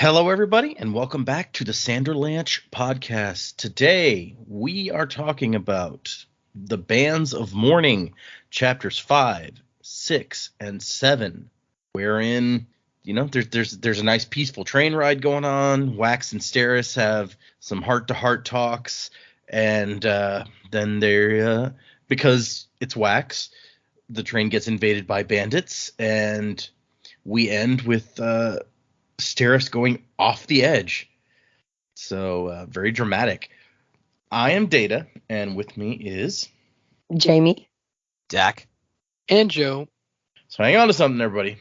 Hello, everybody, and welcome back to the Sanderlanche podcast. Today, we are talking about the Bands of Mourning, chapters 5, 6, and 7, wherein, there's a nice peaceful train ride going on. Wax and Steris have some heart-to-heart talks, and then they're, because it's Wax, the train gets invaded by bandits, and we end with Steris going off the edge. So very dramatic. I am Data, and with me is Jamie, Dak, and Joe. So hang on to something, everybody.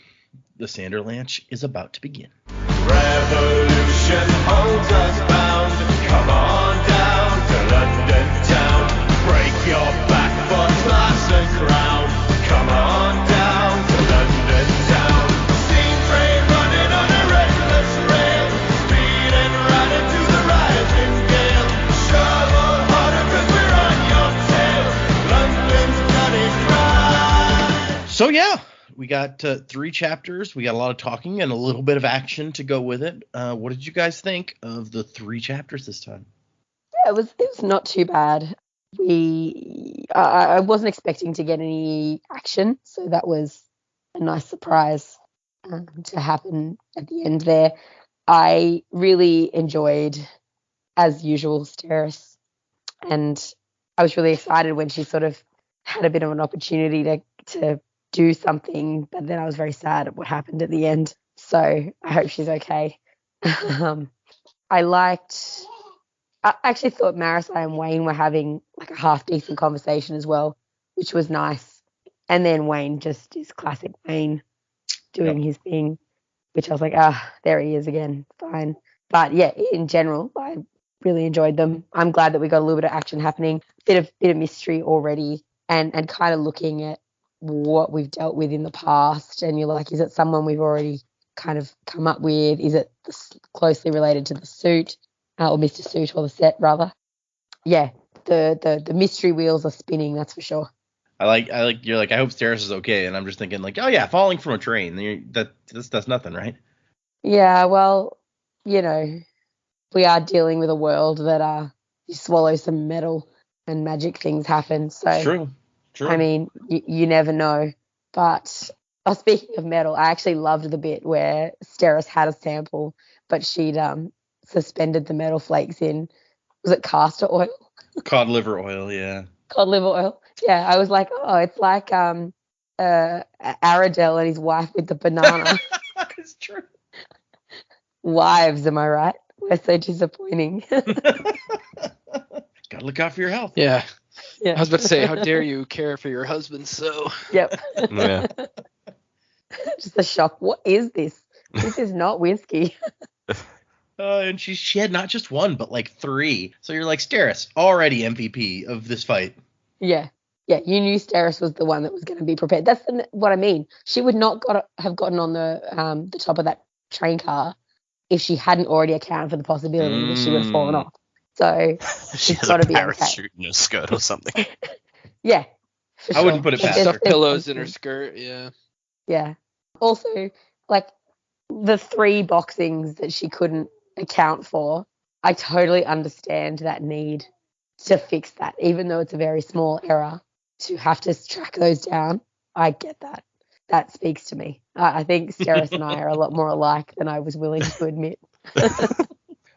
The Sanderlanche is about to begin. Revolution holds us bound. Come on down to London town. Break your back for class and crown. Come on down to London town. Steam train running on a reckless rail. Speeding right into the rising gale. Shovel harder 'cause we're on your tail. London's bloody cry. So yeah, we got 3 chapters. We got a lot of talking and a little bit of action to go with it. What did you guys think of the 3 chapters this time? Yeah, it was not too bad. I wasn't expecting to get any action, so that was a nice surprise to happen at the end there. I really enjoyed, as usual, Steris, and I was really excited when she sort of had a bit of an opportunity to do something, but then I was very sad at what happened at the end. So I hope she's okay. I actually thought Marisai and Wayne were having like a half decent conversation as well, which was nice. And then Wayne just is classic Wayne doing his thing, which I was like, there he is again. Fine. But yeah, in general, I really enjoyed them. I'm glad that we got a little bit of action happening, bit of mystery already, and kind of looking at what we've dealt with in the past. And you're like, is it someone we've already kind of come up with? Is it closely related to the suit? Or Mr. Suit, or the set, rather. Yeah, the mystery wheels are spinning, that's for sure. I like you're like, I hope Steris is okay, and I'm just thinking like, oh yeah, falling from a train. That's nothing, right? Yeah, well, we are dealing with a world that you swallow some metal and magic things happen. So True. I mean, you never know. But speaking of metal, I actually loved the bit where Steris had a sample, but she'd suspended the metal flakes in, was it castor oil? Cod liver oil, yeah. Cod liver oil. Yeah, I was like, oh, it's like Aradel and his wife with the banana. It's true. Wives, am I right? We're so disappointing. Gotta look out for your health. Yeah. I was about to say, how dare you care for your husband so. Yep. Yeah. Just a shock. What is this? This is not whiskey. And she had not just 1, but like 3. So you're like, Steris, already MVP of this fight. Yeah, you knew Steris was the one that was going to be prepared. That's what I mean. She would not have gotten on the top of that train car if she hadn't already accounted for the possibility that she would have fallen off. So she she's has got a to be parachute okay. in her skirt or something. Yeah, I wouldn't put it past her. Pillows in her skirt, yeah. Yeah. Also, like the 3 boxings that she couldn't account for, I totally understand that need to fix that, even though it's a very small error, to have to track those down. I get that. That speaks to me. I think Steris and I are a lot more alike than I was willing to admit.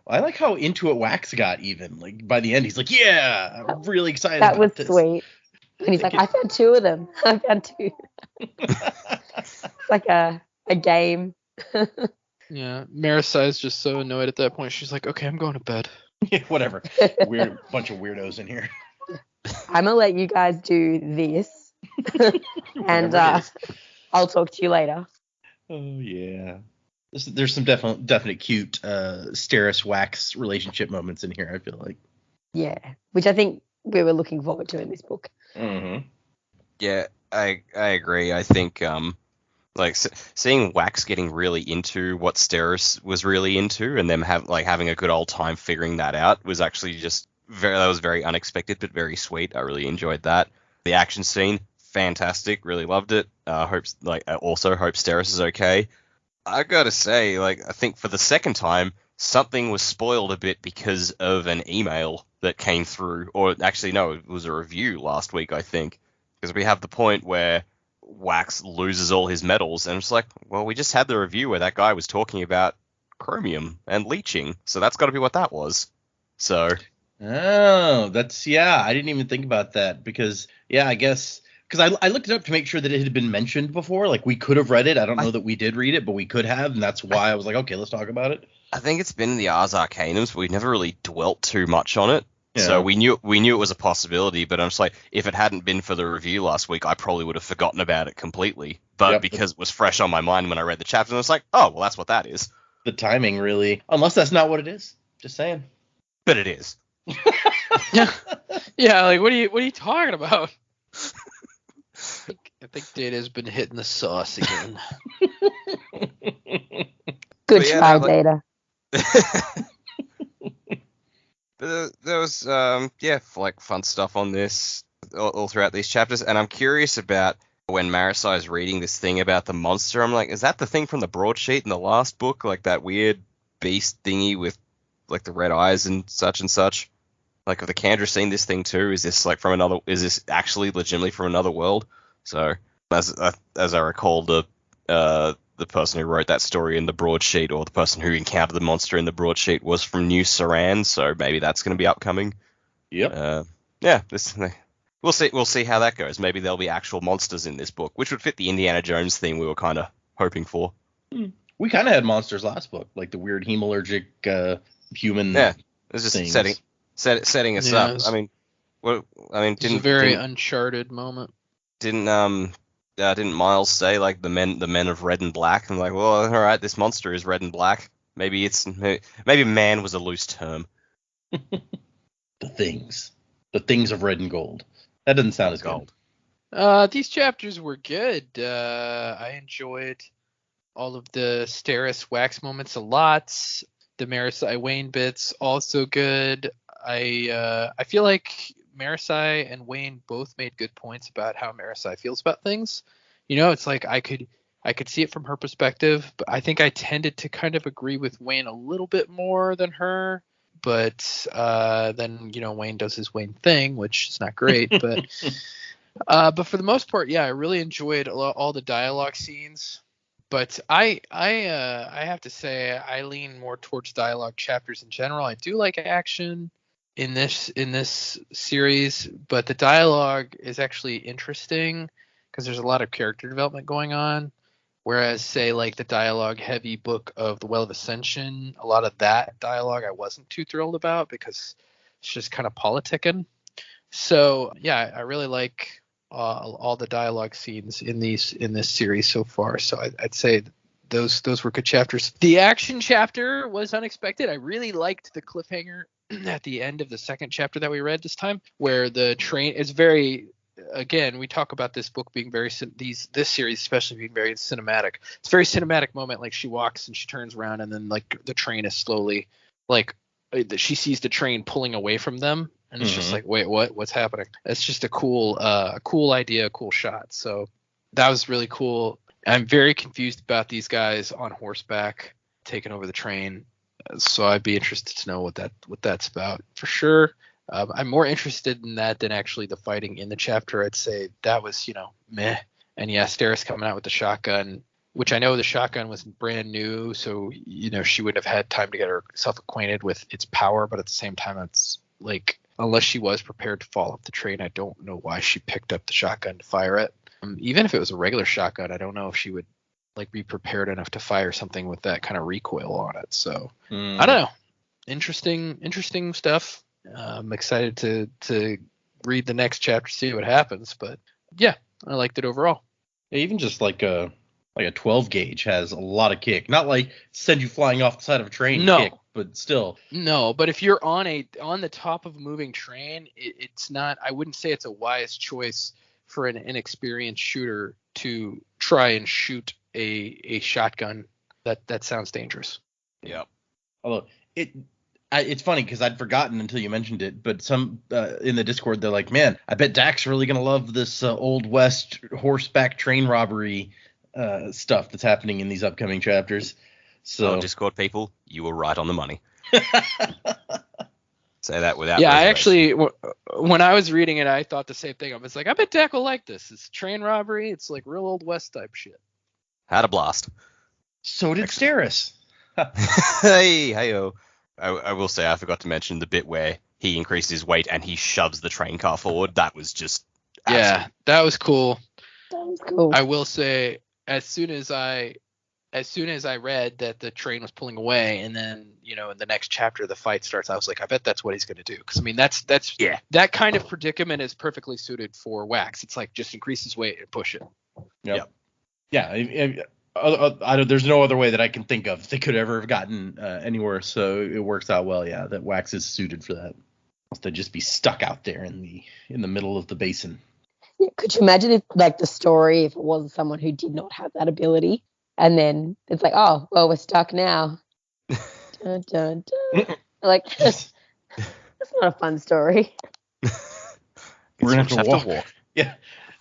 I like how into it Wax got even. Like by the end, he's like, yeah, I'm really excited that about was this. Sweet. And he's like, I found 2 of them. I found 2. It's like a game. Yeah, Marisai's just so annoyed at that point. She's like, okay, I'm going to bed. Yeah, whatever. Weird bunch of weirdos in here. I'm going to let you guys do this. And I'll talk to you later. Oh, yeah. There's some definite cute Steris-Wax relationship moments in here, I feel like. Yeah, which I think we were looking forward to in this book. Mm-hmm. Yeah, I agree. I think seeing Wax getting really into what Steris was really into, and them having a good old time figuring that out was actually just very unexpected, but very sweet. I really enjoyed that. The action scene, fantastic. Really loved it. Also hope Steris is okay. I gotta say, like, I think for the second time, something was spoiled a bit because of an email that came through, or actually, no, it was a review last week, I think, because we have the point where Wax loses all his medals, and it's like, well, we just had the review where that guy was talking about chromium and leaching, so that's got to be what that was. So, Oh, I didn't even think about that because, I guess, because I looked it up to make sure that it had been mentioned before. Like, we could have read it. I don't know that we did read it, but we could have, and that's why I was like, okay, let's talk about it. I think it's been in the Ars Arcanums, but we never really dwelt too much on it. Yeah. So we knew it was a possibility, but I'm just like, if it hadn't been for the review last week, I probably would have forgotten about it completely. But because it was fresh on my mind when I read the chapter, I was like, oh, well, that's what that is. The timing, really. Unless that's not what it is. Just saying. But it is. Yeah, like what are you talking about? I think Data's been hitting the sauce again. Good try, Data. But there was like fun stuff on this all throughout these chapters, and I'm curious about when Marasai is reading this thing about the monster. I'm like, is that the thing from the broadsheet in the last book, like that weird beast thingy with like the red eyes and such? Like, have the Kandra seen this thing too? Is this like from another? Is this actually legitimately from another world? So as I recall, the person who wrote that story in the broadsheet, or the person who encountered the monster in the broadsheet, was from New Saran, so maybe that's going to be upcoming. Yep. We'll see how that goes. Maybe there'll be actual monsters in this book, which would fit the Indiana Jones theme we were kind of hoping for. We kind of had monsters last book, like the weird hemalurgic human. Yeah, it's just things. setting us up. I mean, It's a very Uncharted moment. Didn't Miles say like the men of red and black? I'm like, well, all right, this monster is red and black. Maybe man was a loose term. The things of red and gold. That doesn't sound as gold. These chapters were good. I enjoyed all of the Steris Wax moments a lot. The Marasai Wayne bits also good. I feel like Marasai and Wayne both made good points about how Marasai feels about things. You know, it's like I could see it from her perspective, but I think I tended to kind of agree with Wayne a little bit more than her. But then, you know, Wayne does his Wayne thing, which is not great. But for the most part, yeah, I really enjoyed all the dialogue scenes. But I have to say I lean more towards dialogue chapters in general. I do like action in this series, but the dialogue is actually interesting because there's a lot of character development going on. Whereas, say, like the dialogue heavy book of The Well of Ascension, a lot of that dialogue I wasn't too thrilled about because it's just kind of politicking. So yeah, I really like all the dialogue scenes in this series so far. So I'd say those were good chapters. The action chapter was unexpected. I really liked the cliffhanger at the end of the second chapter that we read this time, where the train is very. Again, we talk about this book being this series especially being very cinematic. It's a very cinematic moment. Like she walks and she turns around and then like the train is slowly like she sees the train pulling away from them. And it's just like, wait, what's happening? It's just a cool idea, a cool shot. So that was really cool. I'm very confused about these guys on horseback taking over the train. So I'd be interested to know what that's about for sure. I'm more interested in that than actually the fighting in the chapter. I'd say that was, meh. And yeah, Steris coming out with the shotgun, which I know the shotgun was brand new. So, she would have had time to get herself acquainted with its power. But at the same time, it's like, unless she was prepared to fall off the train, I don't know why she picked up the shotgun to fire it. Even if it was a regular shotgun, I don't know if she would like be prepared enough to fire something with that kind of recoil on it. So I don't know. Interesting stuff. I'm excited to read the next chapter, see what happens. But yeah, I liked it overall. Yeah, even just like a 12 gauge has a lot of kick. Not like send you flying off the side of a train kick, but still. No, but if you're on the top of a moving train, it's not. I wouldn't say it's a wise choice for an inexperienced shooter to try and shoot a shotgun. That sounds dangerous. Yeah. Although it's funny because I'd forgotten until you mentioned it, but some in the Discord, they're like, man, I bet Dak's really going to love this Old West horseback train robbery stuff that's happening in these upcoming chapters. So Discord people, you were right on the money. Say that without Yeah, I reservation. actually, when I was reading it, I thought the same thing. I was like, I bet Dak will like this. It's train robbery. It's like real Old West type shit. Had a blast. so did Steris. Hey-o. I will say I forgot to mention the bit where he increased his weight and he shoves the train car forward. That was just Yeah, that was cool. That was cool. I will say, as soon as I read that the train was pulling away, and then in the next chapter the fight starts, I was like, I bet that's what he's going to do. Because I mean, that's Yeah. that kind of predicament is perfectly suited for Wax. It's like just increase his weight and push it. Yep. Yeah. There's no other way that I can think of they could ever have gotten anywhere. So it works out well. Yeah, that Wax is suited for that. They'd just be stuck out there in the middle of the basin. Yeah, could you imagine if the story, if it was someone who did not have that ability, and then it's like, oh, well, we're stuck now. Dun, dun, dun. Like, that's not a fun story. We're gonna have to walk. Yeah,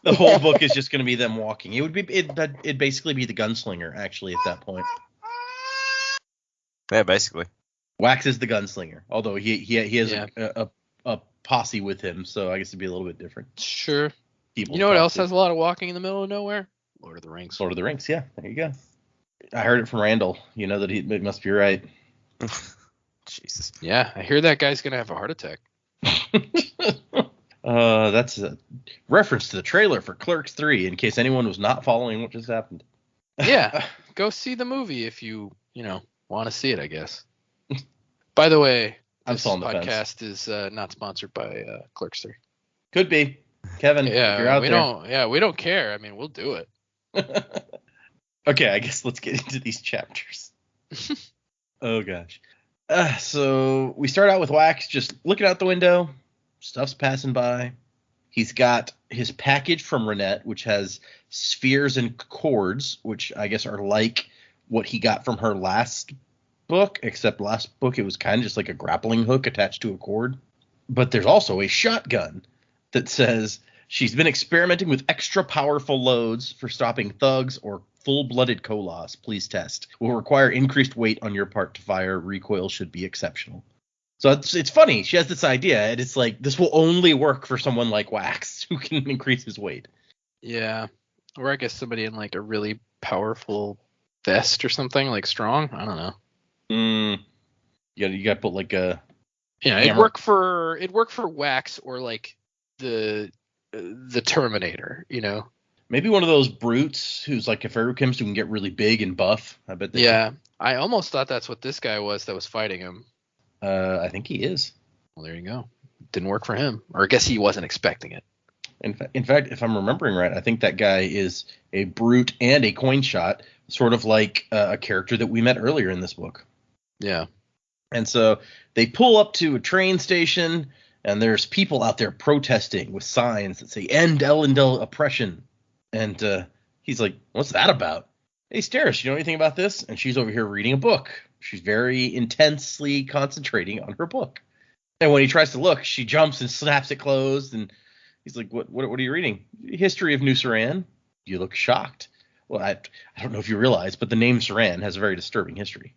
the whole book is just gonna be them walking. It'd basically be the gunslinger actually at that point. Yeah, basically. Wax is the gunslinger, although he has Yeah. a posse with him, so I guess it'd be a little bit different. Sure. People You know what talk else to. has a lot of walking in the middle of nowhere? Lord of the Rings. Lord of the Rings, yeah, there you go. I heard it from Randall. You know that it must be right. Jesus. Yeah, I hear that guy's gonna have a heart attack. That's a reference to the trailer for Clerks 3, in case anyone was not following what just happened. Yeah, go see the movie if you want to see it, I guess. By the way, I'm this still on the fence. podcast is not sponsored by Clerks 3. Could be. Kevin, if you're Yeah, out we there. don't. Yeah, we don't care. I mean, we'll do it. Okay, I guess let's get into these chapters. Oh gosh. So we start out with Wax just looking out the window. Stuff's passing by. He's got his package from Renette, which has spheres and cords, which I guess are like what he got from her last book, except last book it was kind of just like a grappling hook attached to a cord. But there's also a shotgun that says she's been experimenting with extra powerful loads for stopping thugs or full-blooded Koloss. Please test. Will require increased weight on your part to fire. Recoil should be exceptional. So it's funny. She has this idea, and it's like this will only work for someone like Wax who can increase his weight. Yeah, or I guess somebody in like a really powerful vest or something, like strong. I don't know. You got to put like a It'd hammer. work for Wax or like the Terminator. Maybe one of those brutes who's like a ferrochemist who can get really big and buff. I bet. Yeah, I almost thought that's what this guy was that was fighting him. I think he is. Well, there you go. Didn't work for him, or I guess he wasn't expecting it. In fact, if I'm remembering right, I think that guy is a brute and a coin shot, sort of like a character that we met earlier in this book. Yeah. And so they pull up to a train station, and there's people out there protesting with signs that say "End Elendil oppression." And he's like, "What's that about?" "Hey, Steris, you know anything about this?" And she's over here reading a book. She's very intensely concentrating on her book. And when he tries to look, she jumps and snaps it closed. And he's like, "What are you reading?" "History of New Saran." You look shocked. Well, I don't know if you realize, but the name Saran has a very disturbing history.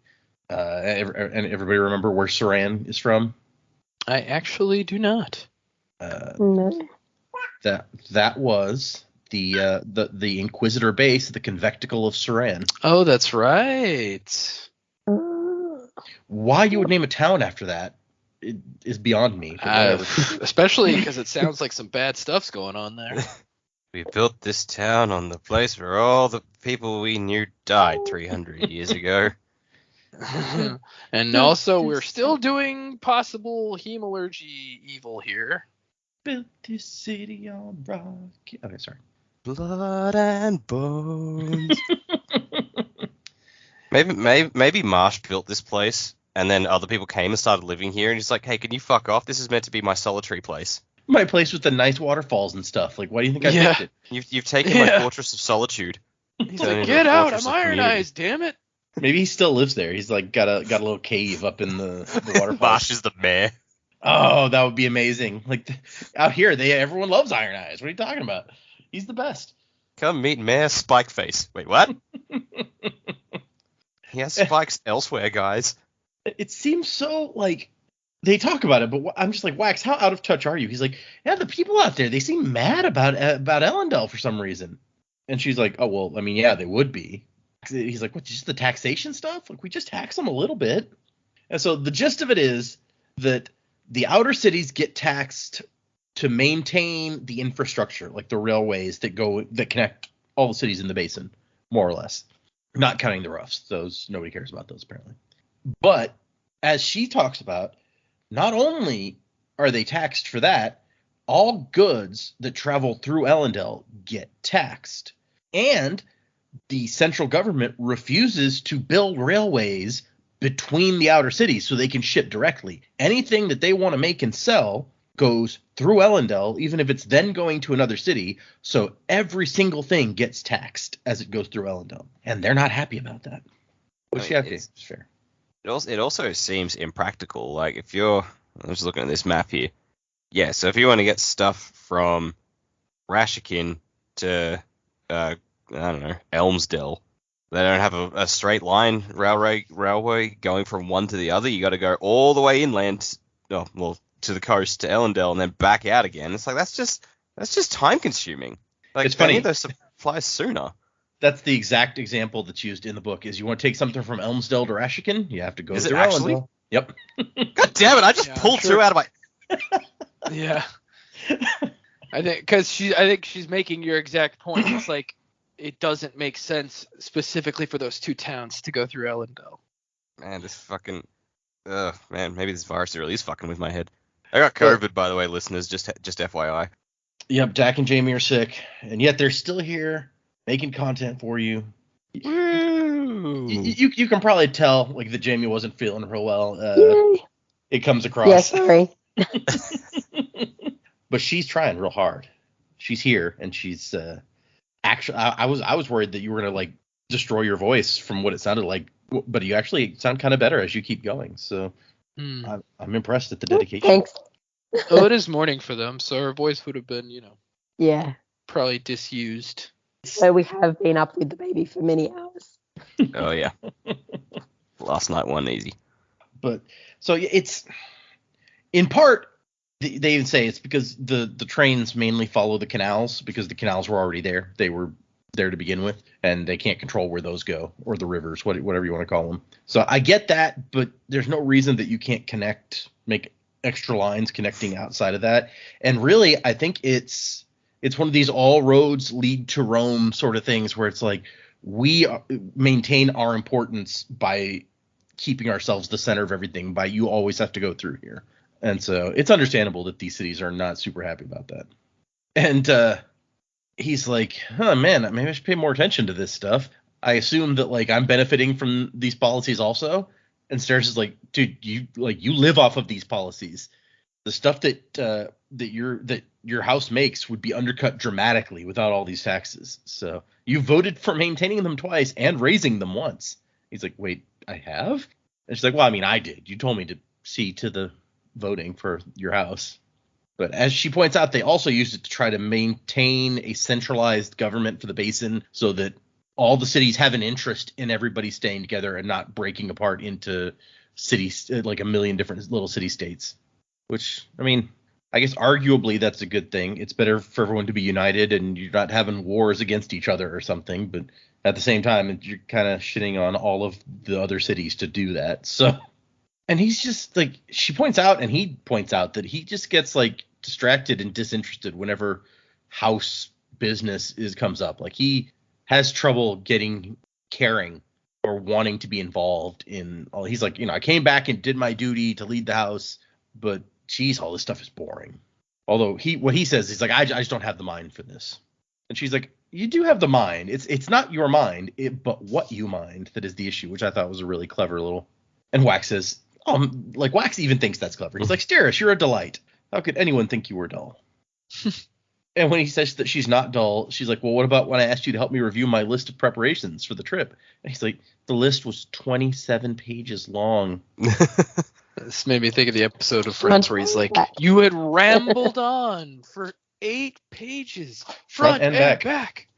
And everybody remember where Saran is from? I actually do not. No. That was the Inquisitor base, the Convecticle of Saran. Oh, that's right. Why you would name a town after that is beyond me. But whatever. Especially because it sounds like some bad stuff's going on there. We built this town on the place where all the people we knew died 300 years ago. And also, we're still doing possible hemalurgy evil here. Built this city on rock. Okay, sorry. Blood and bones. Maybe Marsh built this place, and then other people came and started living here, and he's like, "Hey, can you fuck off? This is meant to be my solitary place. My place with the nice waterfalls and stuff. Like, why do you think I picked it? You've taken my fortress of solitude." He's Turned like, into "Get a out! I'm fortress of community." ironized, damn it!" Maybe he still lives there. He's like got a little cave up in the waterfalls. Marsh is the mayor. Oh, that would be amazing. Like out here, everyone loves Iron Eyes. What are you talking about? He's the best. Come meet Mayor Spikeface. Wait, what? He has spikes elsewhere, guys. It seems so like they talk about it, but I'm just like, Wax, how out of touch are you? He's like, yeah, the people out there, they seem mad about Ellendale for some reason. And she's like, oh, well, I mean, yeah, they would be. He's like, what, just the taxation stuff? Like, we just tax them a little bit. And so the gist of it is that the outer cities get taxed to maintain the infrastructure, like the railways that connect all the cities in the basin, more or less. Not counting the roughs. Those, nobody cares about those, apparently. But as she talks about, not only are they taxed for that, all goods that travel through Ellendale get taxed. And the central government refuses to build railways between the outer cities so they can ship directly. Anything that they want to make and sell goes through Ellendale, even if it's then going to another city. So every single thing gets taxed as it goes through Ellendale. And they're not happy about that. Which, yeah, it's fair. It also seems impractical. Like, I'm just looking at this map here. Yeah, so if you want to get stuff from Rashikin to, I don't know, Elmsdale, they don't have a straight line railway going from one to the other. You got to go all the way inland, to the coast to Ellendale and then back out again. It's like, that's just time consuming. Like, it's funny. They need those supplies sooner. That's the exact example that's used in the book. Is you want to take something from Elmsdale to Rashikin, you have to go to Ellendale. Yep. God damn it! I just pulled two out of my. Yeah. I think she's making your exact point. It's like it doesn't make sense specifically for those two towns to go through Ellendale. Man, this fucking. Man, maybe this virus really is fucking with my head. I got COVID, by the way, listeners. Just FYI. Yep, Dak and Jamie are sick, and yet they're still here making content for you. You can probably tell like that Jamie wasn't feeling real well. It comes across. Yeah, sorry. But she's trying real hard. She's here, and she's actually. I was worried that you were gonna like destroy your voice from what it sounded like, but you actually sound kind of better as you keep going. So I'm impressed at the dedication. Thanks. Well, it is morning for them, so her voice would have been, Yeah. probably disused. So we have been up with the baby for many hours. Oh yeah. Last night wasn't easy. But so it's in part they even say it's because the trains mainly follow the canals because the canals were already there. They were there to begin with, and they can't control where those go, or the rivers, whatever you want to call them. So I get that, but there's no reason that you can't make extra lines connecting outside of that. And really, I think it's one of these all roads lead to Rome sort of things where it's like we maintain our importance by keeping ourselves the center of everything, by you always have to go through here. And so it's understandable that these cities are not super happy about that. And he's like, oh man, maybe I should pay more attention to this stuff. I assume that like I'm benefiting from these policies also. And Steris is like, dude, you live off of these policies. The stuff that your house makes would be undercut dramatically without all these taxes. So you voted for maintaining them twice and raising them once. He's like, wait, I have? And she's like, well, I mean, I did. You told me to see to the voting for your house. But as she points out, they also used it to try to maintain a centralized government for the basin so that all the cities have an interest in everybody staying together and not breaking apart into cities, like a million different little city states. Which, I mean, I guess arguably that's a good thing. It's better for everyone to be united and you're not having wars against each other or something. But at the same time, you're kind of shitting on all of the other cities to do that. So, and he's just like, she points out and he points out that he just gets like distracted and disinterested whenever house business comes up. Like he has trouble caring or wanting to be involved in all. He's like, I came back and did my duty to lead the house, but geez, all this stuff is boring. Although what he says, he's like, I just don't have the mind for this. And she's like, you do have the mind. It's not your mind, but what you mind that is the issue, which I thought was a really clever little. And Wax says, like Wax even thinks that's clever. He's like, Steris, you're a delight. How could anyone think you were dull? And when he says that she's not dull, she's like, well, what about when I asked you to help me review my list of preparations for the trip? And he's like, the list was 27 pages long. This made me think of the episode of Friends where he's like, you had rambled on for 8 pages, Front front and and back. back.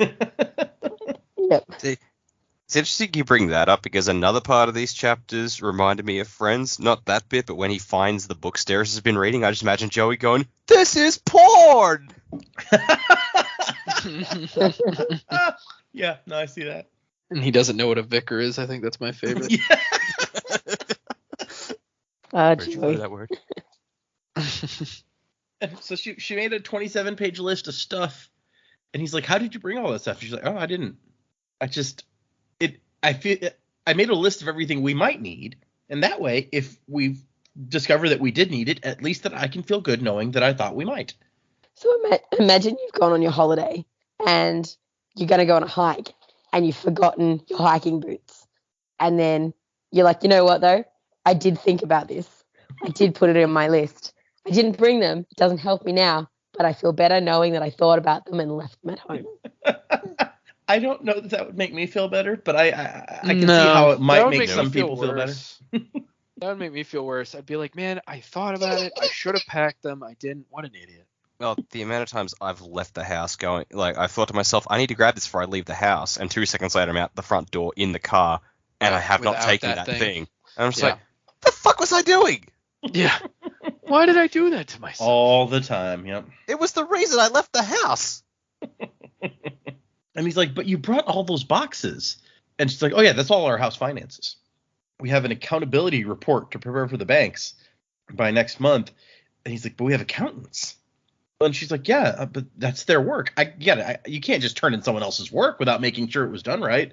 Yep. It's interesting you bring that up because another part of these chapters reminded me of Friends. Not that bit, but when he finds the book Steris has been reading, I just imagine Joey going, "This is porn!" Yeah, no, I see that. And he doesn't know what a vicar is. I think that's my favorite. Yeah. Where'd you Joey. find that word? And so she made a 27-page list of stuff, and he's like, "How did you bring all that stuff?" She's like, "Oh, I didn't. I made a list of everything we might need, and that way, if we discover that we did need it, at least that I can feel good knowing that I thought we might." So imagine you've gone on your holiday and you're going to go on a hike and you've forgotten your hiking boots. And then you're like, you know what, though? I did think about this. I did put it in my list. I didn't bring them. It doesn't help me now, but I feel better knowing that I thought about them and left them at home. I don't know that would make me feel better, but I can see how it might make some people feel better. That would make me feel worse. I'd be like, man, I thought about it. I should have packed them. I didn't. What an idiot. Well, the amount of times I've left the house going, like, I thought to myself, I need to grab this before I leave the house, and 2 seconds later I'm out the front door in the car, and I have not Without taken that that thing. thing. And I'm just like, the fuck was I doing? Yeah. Why did I do that to myself? All the time, yep. It was the reason I left the house. And he's like, "But you brought all those boxes." And she's like, "Oh, yeah, that's all our house finances. We have an accountability report to prepare for the banks by next month." And he's like, "But we have accountants." And she's like, "Yeah, but that's their work. I get it. You can't just turn in someone else's work without making sure it was done right.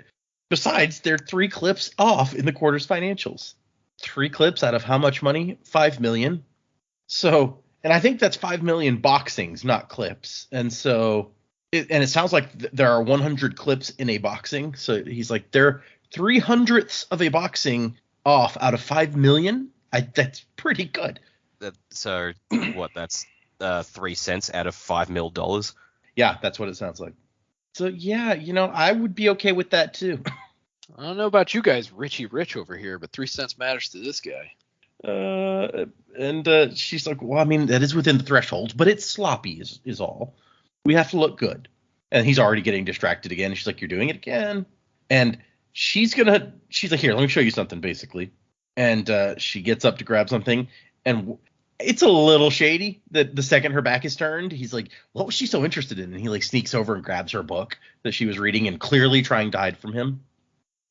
Besides, they're 3 clips off in the quarter's financials. 3 clips out of how much money? 5 million. So, and I think that's 5 million boxings, not clips. And so, it sounds like there are 100 clips in a boxing. So he's like, they're 300ths of a boxing off out of 5 million. That's pretty good." So, what, that's 3 cents out of $5 million? Yeah, that's what it sounds like. So, yeah, I would be okay with that too. I don't know about you guys, Richie Rich over here, but 3 cents matters to this guy. And she's like, "Well, I mean, that is within the threshold, but it's sloppy is all. We have to look good." And he's already getting distracted again. And she's like, "You're doing it again." And she's like, "Here, let me show you something," basically. And she gets up to grab something, and it's a little shady that the second her back is turned, he's like, "What was she so interested in?" And he like sneaks over and grabs her book that she was reading and clearly trying to hide from him.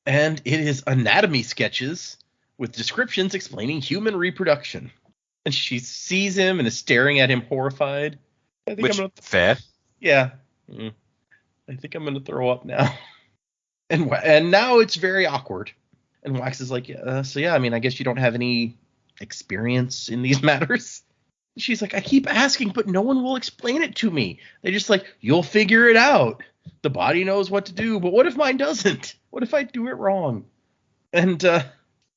And it is anatomy sketches with descriptions explaining human reproduction. And she sees him and is staring at him horrified. Fair. Yeah. I think I'm going to throw up now. And now it's very awkward. And Wax is like, so yeah, I mean, I guess you don't have any experience in these matters. She's like, "I keep asking, but no one will explain it to me. They just like, you'll figure it out. The body knows what to do, but what if mine doesn't? What if I do it wrong?" And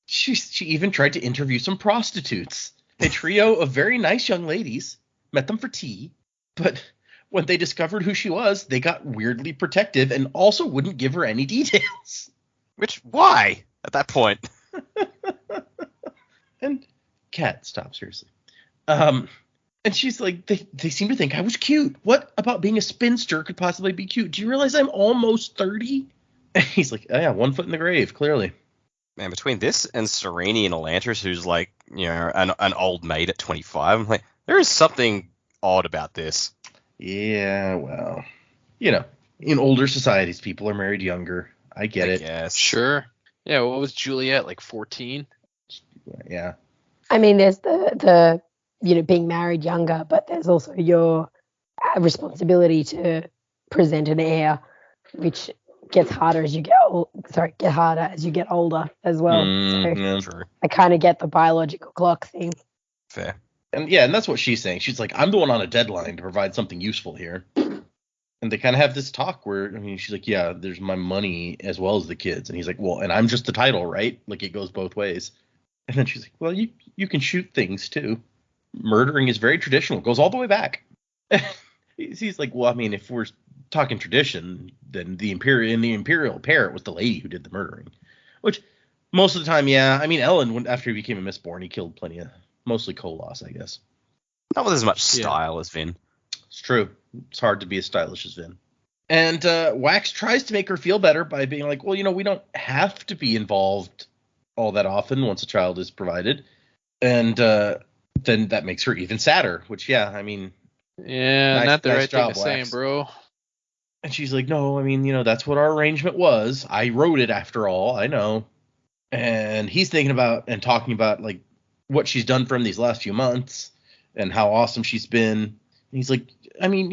she even tried to interview some prostitutes. A trio of very nice young ladies. Met them for tea. But when they discovered who she was, they got weirdly protective and also wouldn't give her any details. Why? At that point. And Kat, stop, seriously. And she's like, they seem to think I was cute. What about being a spinster could possibly be cute? Do you realize I'm almost 30? And he's like, "Oh yeah, 1 foot in the grave, clearly." Man, between this and Serene and Elantris, who's like, an old maid at 25, I'm like, there is something odd about this. Yeah, well, in older societies, people are married younger. I get it. Yes. Sure. Yeah, what was Juliet, like 14? Yeah. I mean, there's the being married younger, but there's also your responsibility to present an heir, which gets harder as you get older as well. So True. I kind of get the biological clock thing. Fair. And that's what she's saying. She's like, "I'm the one on a deadline to provide something useful here." And they kind of have this talk where, she's like, "Yeah, there's my money as well as the kids." And he's like, "Well, and I'm just the title, right? Like, it goes both ways." And then she's like, "Well, you can shoot things too. Murdering is very traditional. It goes all the way back." He's like, "Well, I mean, if we're talking tradition, then the imperial pair, it was the lady who did the murdering." Which, most of the time, yeah. I mean, Ellen, after he became a Mistborn, he killed plenty of, mostly Koloss, I guess. Not with as much style as Vin. It's true. It's hard to be as stylish as Vin. And Wax tries to make her feel better by being like, well, we don't have to be involved all that often once a child is provided. And then that makes her even sadder, which, yeah, I mean. Yeah, not the right thing to say, bro. And she's like, no, I mean, that's what our arrangement was. I wrote it after all. I know. And he's thinking about and talking about, like, what she's done for him these last few months and how awesome she's been. And he's like, I mean,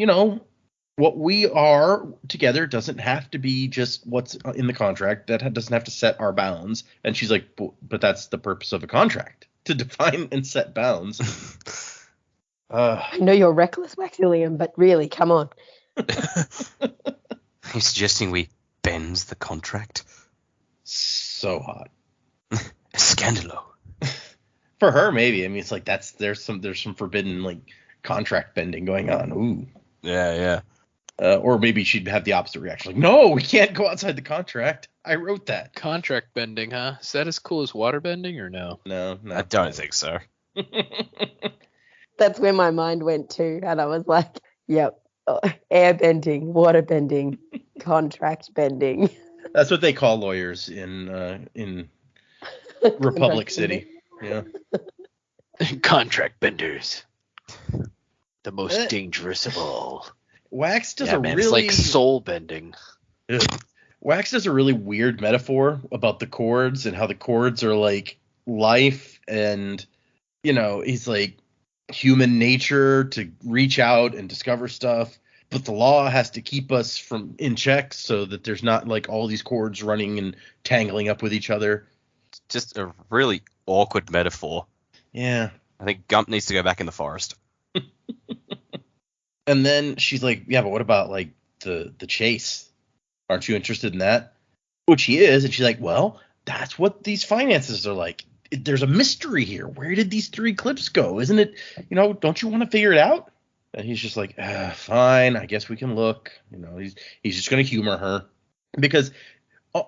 what we are together doesn't have to be just what's in the contract. That doesn't have to set our bounds. And she's like, but that's the purpose of a contract, to define and set bounds. I know you're reckless, Waxillium, but really, come on. He's suggesting we bend the contract. So hot. Scandalo. For her, maybe. I mean, it's like there's some forbidden, like, contract bending going on. Ooh. Yeah. Or maybe she'd have the opposite reaction. Like, no, we can't go outside the contract. I wrote that. Contract bending, huh? Is that as cool as water bending or no? No. I don't think so. That's where my mind went to, and I was like, yep, air bending, water bending, contract bending. That's what they call lawyers in Republic City. Yeah. Contract benders. The most dangerous of all. Wax does it's like soul bending. Wax does a really weird metaphor about the chords and how the chords are like life, and he's like human nature to reach out and discover stuff, but the law has to keep us in check so that there's not like all these chords running and tangling up with each other. Just a really awkward metaphor. Yeah. I think Gump needs to go back in the forest. And then she's like, yeah, but what about like the chase? Aren't you interested in that? Which he is. And she's like, well, that's what these finances are like. There's a mystery here. Where did these 3 clips go? Isn't it, don't you want to figure it out? And he's just like, fine, I guess we can look. He's just going to humor her. Because,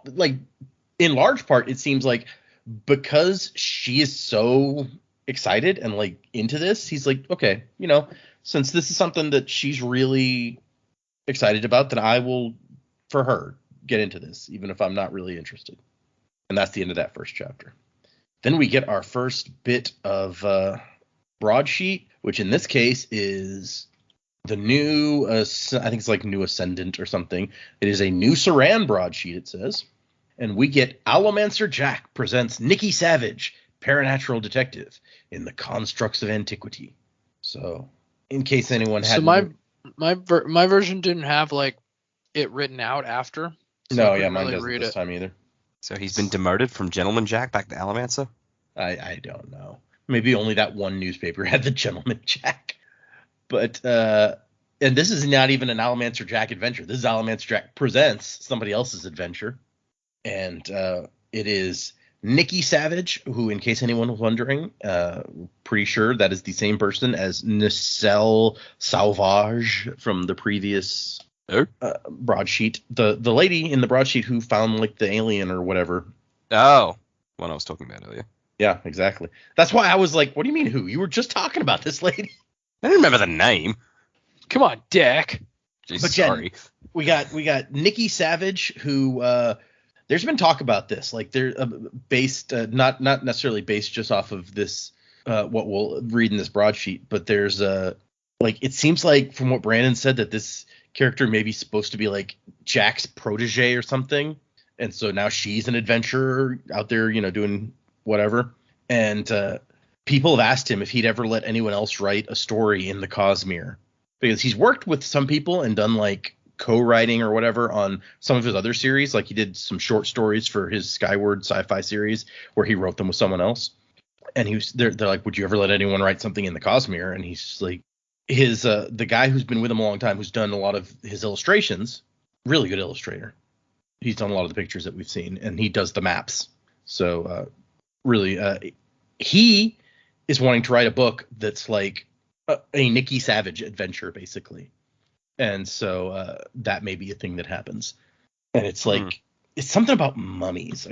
like, in large part, it seems like because she is so excited and, like, into this, he's like, okay, since this is something that she's really excited about, then I will, for her, get into this, even if I'm not really interested. And that's the end of that first chapter. Then we get our first bit of broadsheet, which in this case is the new, I think it's like New Ascendant or something. It is a new Saran broadsheet, it says. And we get Allomancer Jack presents Nikki Savage, Paranatural Detective, in the Constructs of Antiquity. So, in case anyone had... So my version didn't have, like, it written out after. So no, yeah, mine doesn't this time either. So he's been demoted from Gentleman Jack back to Allomancer? I don't know. Maybe only that one newspaper had the Gentleman Jack. But, and this is not even an Allomancer Jack adventure. This is Allomancer Jack presents somebody else's adventure. And it is Nikki Savage, who, in case anyone was wondering, pretty sure that is the same person as Nacelle Sauvage from the previous broadsheet. The lady in the broadsheet who found, like, the alien or whatever. Oh, one I was talking about earlier. Yeah, exactly. That's why I was like, what do you mean who? You were just talking about this lady. I don't remember the name. Come on, Dick. Jeez, but sorry. Jen, we got Nikki Savage, who there's been talk about this, like they're based not necessarily based just off of this what we'll read in this broadsheet, but there's like it seems like from what Brandon said that this character may be supposed to be like Jack's protege or something, and so now she's an adventurer out there, doing whatever, and people have asked him if he'd ever let anyone else write a story in the Cosmere, because he's worked with some people and done like co-writing or whatever on some of his other series. Like he did some short stories for his Skyward sci-fi series where he wrote them with someone else. And they're like, would you ever let anyone write something in the Cosmere? And he's just like, the guy who's been with him a long time, who's done a lot of his illustrations, really good illustrator. He's done a lot of the pictures that we've seen, and he does the maps. So really, he is wanting to write a book that's like a Nikki Savage adventure, basically. And so that may be a thing that happens. And it's like, it's something about mummies.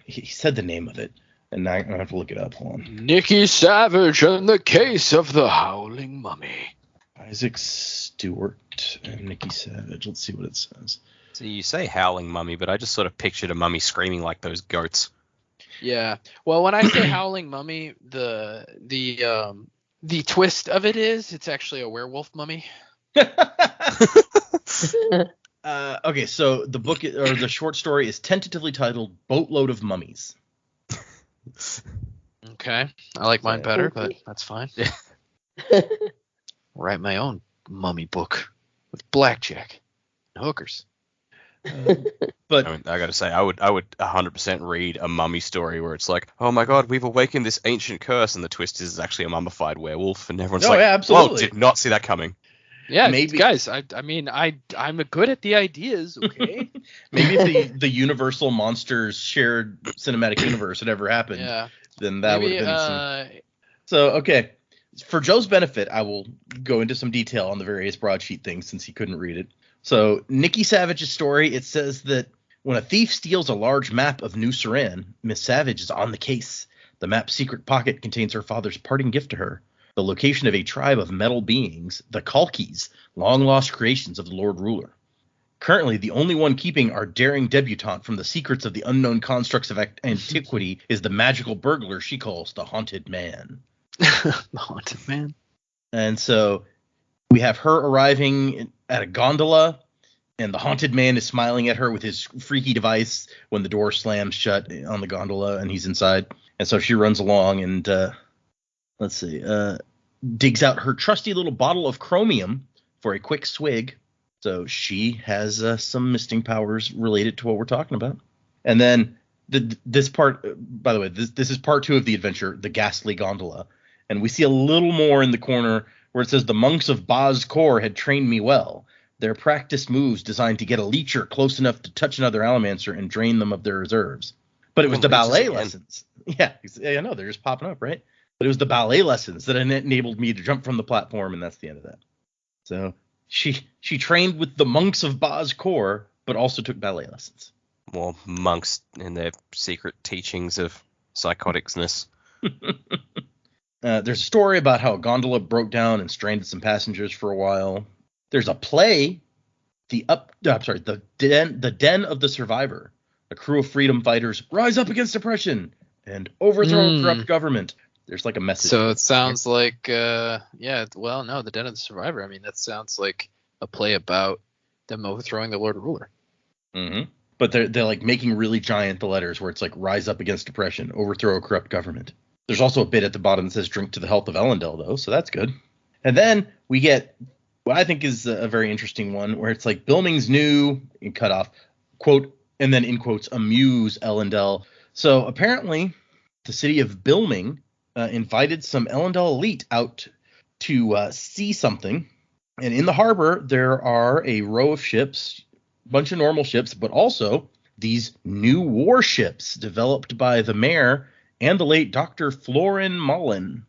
He said the name of it, and I have to look it up. Hold on. Nikki Savage and the Case of the Howling Mummy. Isaac Stewart. Nikki Savage. Let's see what it says. So you say howling mummy, but I just sort of pictured a mummy screaming like those goats. Yeah. Well, when I say howling mummy, the twist of it is it's actually a werewolf mummy. Okay, so the book or the short story is tentatively titled "Boatload of Mummies." Okay. I like mine better, but that's fine. Yeah. Write my own mummy book with blackjack and hookers. But I mean, I gotta say, I would 100% read a mummy story where it's like, oh my god, we've awakened this ancient curse, and the twist is it's actually a mummified werewolf, and everyone's like, yeah, absolutely. whoa, did not see that coming. Yeah, Maybe- guys. I'm good at the ideas. Okay. maybe if the Universal Monsters shared cinematic universe had ever happened, Yeah. then that would Maybe, have been So, okay. For Joe's benefit, I will go into some detail on the various broadsheet things since he couldn't read it. So, Nikki Savage's story, it says that when a thief steals a large map of New Saran, Miss Savage is on the case. The map's secret pocket contains her father's parting gift to her, the location of a tribe of metal beings, the Kalkis, long-lost creations of the Lord Ruler. Currently, the only one keeping our daring debutante from the secrets of the unknown constructs of antiquity is the magical burglar she calls the Haunted Man. The Haunted Man. And so we have her arriving at a gondola, and the Haunted Man is smiling at her with his freaky device when the door slams shut on the gondola and he's inside. And so she runs along and, digs out her trusty little bottle of chromium for a quick swig. So she has some misting powers related to what we're talking about. And then this part, by the way, this is part 2 of the adventure, the ghastly gondola. And we see a little more in the corner where it says the monks of Baz Kor had trained me well. Their practiced moves designed to get a leecher close enough to touch another Allomancer and drain them of their reserves. But it was the ballet lessons. Yeah, I know, they're just popping up, right? But it was the ballet lessons that enabled me to jump from the platform, and that's the end of that. So she trained with the monks of Baz Kor, but also took ballet lessons. More monks and their secret teachings of psychoticsness. There's a story about how a gondola broke down and stranded some passengers for a while. There's a play, the Den of the Survivor. A crew of freedom fighters rise up against oppression and overthrow a corrupt government. There's like a message. So it sounds like, the Den of the Survivor. I mean, that sounds like a play about them overthrowing the Lord Ruler. Mm-hmm. But they're like making really giant the letters where it's like rise up against oppression, overthrow a corrupt government. There's also a bit at the bottom that says drink to the health of Elendil, though, so that's good. And then we get what I think is a very interesting one where it's like Bilming's new, and cut off, quote, and then in quotes, amuse Elendil. So apparently the city of Bilming invited some Elendil elite out to see something. And in the harbor, there are a row of ships, a bunch of normal ships, but also these new warships developed by the mayor and the late Dr. Florin Mullen.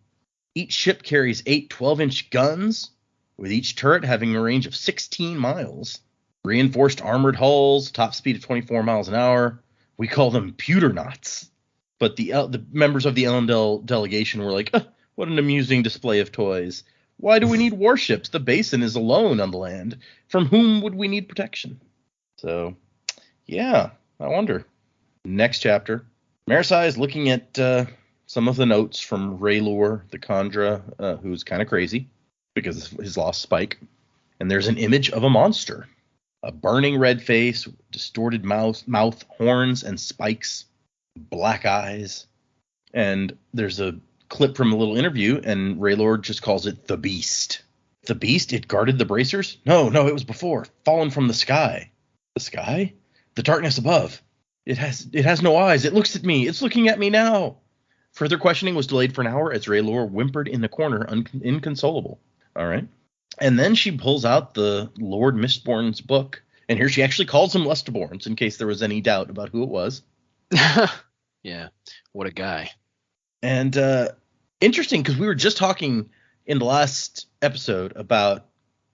Each ship carries 8 12-inch guns, with each turret having a range of 16 miles. Reinforced armored hulls, top speed of 24 miles an hour. We call them pewternauts. But the members of the Elendil delegation were like, what an amusing display of toys. Why do we need warships? The basin is alone on the land. From whom would we need protection? So, yeah, I wonder. Next chapter. Marisai is looking at some of the notes from Raylor, the Khandra, who's kind of crazy because of his lost spike. And there's an image of a monster. A burning red face, distorted mouth, horns, and spikes, black eyes. And there's a clip from a little interview, and Raylord just calls it the Beast. The Beast? It guarded the bracers? No, it was before. Fallen from the sky. The sky? The darkness above. It has no eyes. It looks at me. It's looking at me now. Further questioning was delayed for an hour as Raylor whimpered in the corner, inconsolable. All right. And then she pulls out the Lord Mistborn's book, and here she actually calls him Lusterborns, in case there was any doubt about who it was. Yeah, what a guy. And interesting, because we were just talking in the last episode about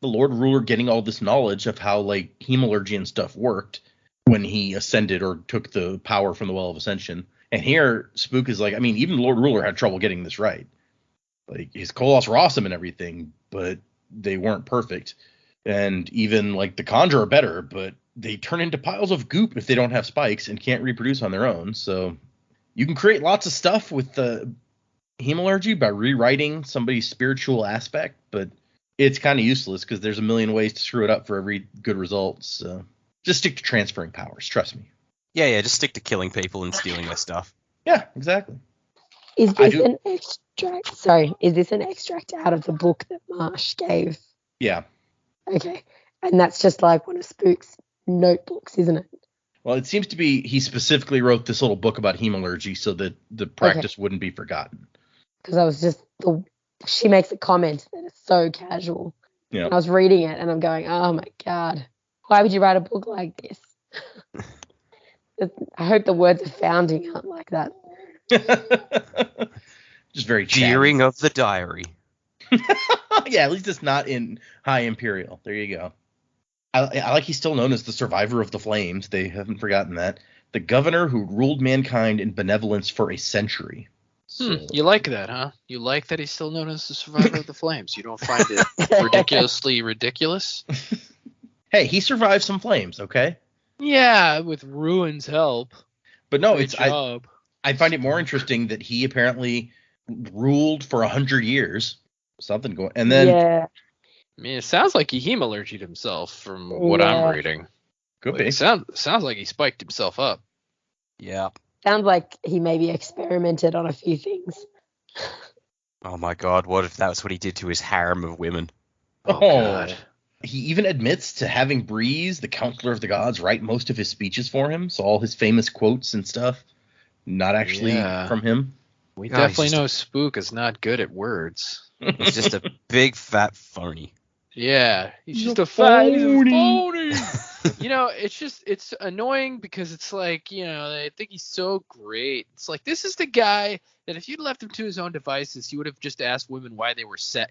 the Lord Ruler getting all this knowledge of how, like, hemalurgy and stuff worked when he ascended or took the power from the Well of Ascension. And here, Spook is like, I mean, even the Lord Ruler had trouble getting this right. Like, his Koloss were awesome and everything, but they weren't perfect. And even like the Conjure are better, but they turn into piles of goop if they don't have spikes and can't reproduce on their own. So you can create lots of stuff with the hemalurgy by rewriting somebody's spiritual aspect, but it's kind of useless because there's a million ways to screw it up for every good result. So just stick to transferring powers. Trust me. Yeah, just stick to killing people and stealing their stuff. Yeah, exactly. Is this an extract? Sorry, is this an extract out of the book that Marsh gave? Yeah. Okay. And that's just like one of Spook's notebooks, isn't it? Well, it seems to be he specifically wrote this little book about hemalurgy so that the practice wouldn't be forgotten. Because I was just she makes a comment that it's so casual. Yeah. And I was reading it and I'm going, oh my God, why would you write a book like this? I hope the words are founding out like that. Just very jeering of the diary. Yeah, at least it's not in High Imperial. There you go. I like he's still known as the survivor of the flames. They haven't forgotten that. The governor who ruled mankind in benevolence for a century. So, You like that, huh? You like that he's still known as the survivor of the flames. You don't find it ridiculously ridiculous? Hey, he survived some flames, okay? Yeah, with Ruin's help. But no, Great job. I find it more interesting that he apparently ruled for 100 years. Something going, and then Yeah. I mean, it sounds like he hemalurgied himself from what I'm reading. could be. It sounds like he spiked himself up. Yeah. Sounds like he maybe experimented on a few things. Oh my God, what if that's what he did to his harem of women? Oh, God. He even admits to having Breeze, the counselor of the gods, write most of his speeches for him. So all his famous quotes and stuff, not actually from him. We God, definitely know Spook is not good at words. He's just a big fat phony. Yeah, he's just a phony. phony. It's annoying because it's like, they think he's so great. It's like, this is the guy that if you'd left him to his own devices, he would have just asked women why they were sad.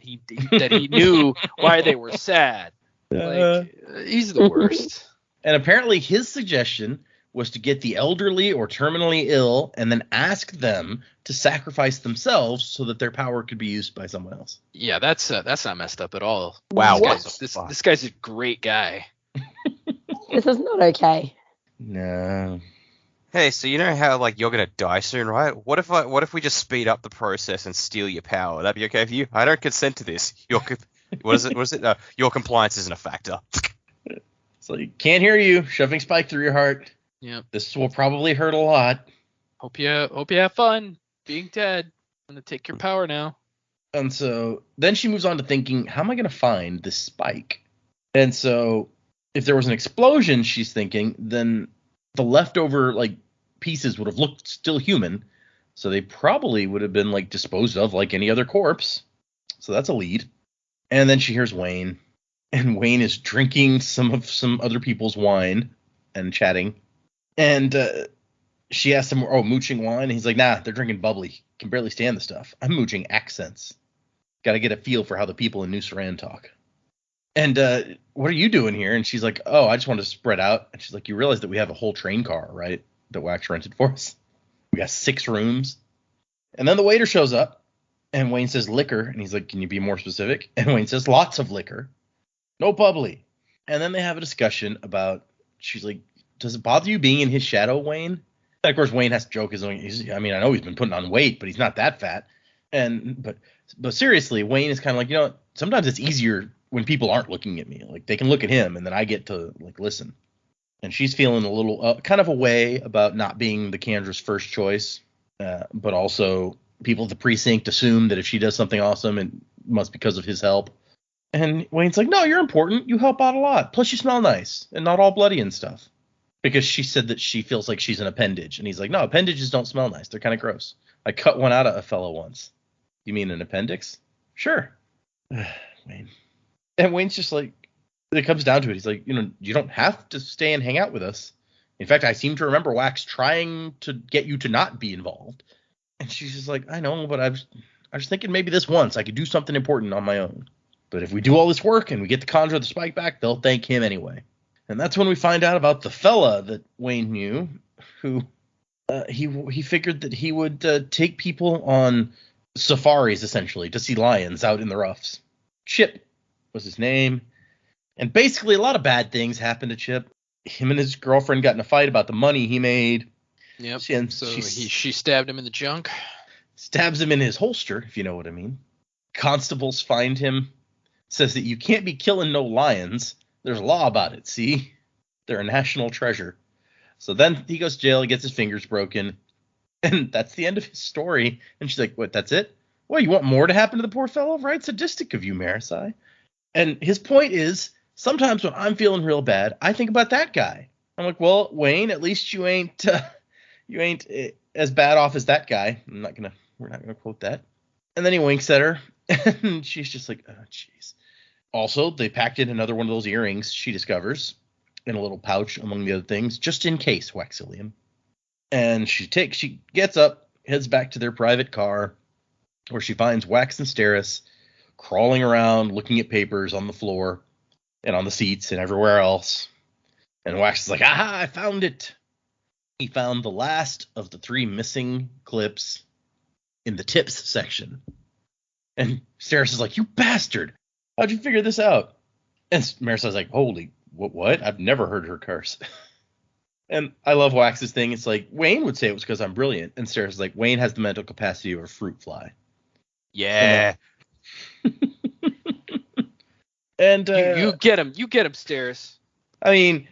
That he knew why they were sad. He's the worst. And apparently his suggestion was to get the elderly or terminally ill and then ask them to sacrifice themselves so that their power could be used by someone else. Yeah, that's not messed up at all. Wow. This guy's a great guy. This is not okay. No. Hey, so you know how you're gonna die soon, right? What if we just speed up the process and steal your power? That'd be okay for you? I don't consent to this. What is it? Your compliance isn't a factor. So you can't hear you shoving spike through your heart. Yep. This will probably hurt a lot. Hope you have fun being dead. I'm gonna take your power now. And so then she moves on to thinking, how am I going to find this spike? And so if there was an explosion, she's thinking, then the leftover pieces would have looked still human. So they probably would have been disposed of like any other corpse. So that's a lead. And then she hears Wayne, and Wayne is drinking some other people's wine and chatting. And she asks him, mooching wine? And he's like, nah, they're drinking bubbly. Can barely stand the stuff. I'm mooching accents. Got to get a feel for how the people in New Saran talk. And what are you doing here? And she's like, oh, I just want to spread out. And she's like, you realize that we have a whole train car, right? That Wax rented for us. We got 6 rooms. And then the waiter shows up. And Wayne says liquor. And he's like, can you be more specific? And Wayne says lots of liquor. No bubbly. And then they have a discussion about, she's like, does it bother you being in his shadow, Wayne? And of course, I know he's been putting on weight, but he's not that fat. But seriously, Wayne is kind of like, sometimes it's easier when people aren't looking at me. Like, they can look at him, and then I get to, listen. And she's feeling a little, kind of a way about not being the Kandra's first choice. But also, people at the precinct assume that if she does something awesome, it must be because of his help. And Wayne's like, no, you're important. You help out a lot. Plus, you smell nice and not all bloody and stuff. Because she said that she feels like she's an appendage. And he's like, no, appendages don't smell nice. They're kind of gross. I cut one out of a fellow once. You mean an appendix? Sure. Wayne. And Wayne's just like, it comes down to it. He's like, you don't have to stay and hang out with us. In fact, I seem to remember Wax trying to get you to not be involved. And she's just like, I know, but I was thinking maybe this once I could do something important on my own. But if we do all this work and we get to conjure the spike back, they'll thank him anyway. And that's when we find out about the fella that Wayne knew, who he figured that he would take people on safaris, essentially, to see lions out in the roughs. Chip was his name. And basically, a lot of bad things happened to Chip. Him and his girlfriend got in a fight about the money he made. Yep. So she stabbed him in the junk. Stabs him in his holster, if you know what I mean. Constables find him. Says that you can't be killing no lions. There's a law about it, see? They're a national treasure. So then he goes to jail, he gets his fingers broken. And that's the end of his story. And she's like, what, that's it? Well, you want more to happen to the poor fellow? Right? Sadistic of you, Marisai. And his point is, sometimes when I'm feeling real bad, I think about that guy. I'm like, well, Wayne, at least you ain't as bad off as that guy. We're not gonna quote that. And then he winks at her, and she's just like, oh, jeez. Also, they packed in another one of those earrings she discovers in a little pouch among the other things, just in case, Waxillium. And she gets up, heads back to their private car, where she finds Wax and Steris crawling around, looking at papers on the floor and on the seats and everywhere else. And Wax is like, aha, I found it. He found the last of the 3 missing clips in the tips section. And Steris is like, you bastard. How'd you figure this out? And Marisai's like, holy, what? I've never heard her curse. And I love Wax's thing. It's like, Wayne would say it was because I'm brilliant. And Steris is like, Wayne has the mental capacity of a fruit fly. Yeah. And You get him, Steris. I mean,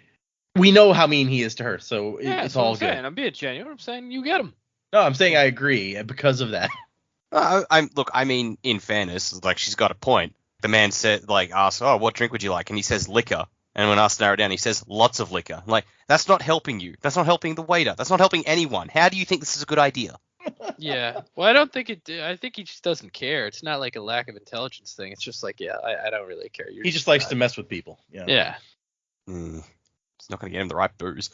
we know how mean he is to her, so it's all good. I'm being genuine. I'm saying you get him. No, I'm saying I agree because of that. I mean, in fairness, like, she's got a point. The man said, like, asks, oh, what drink would you like? And he says liquor. And when asked to narrow down, he says lots of liquor. Like, that's not helping you. That's not helping the waiter. That's not helping anyone. How do you think this is a good idea? Yeah. Well, I don't think I think he just doesn't care. It's not like a lack of intelligence thing. It's just like, yeah, I don't really care. He just likes to mess with people. Yeah. It's not going to get him the right booze.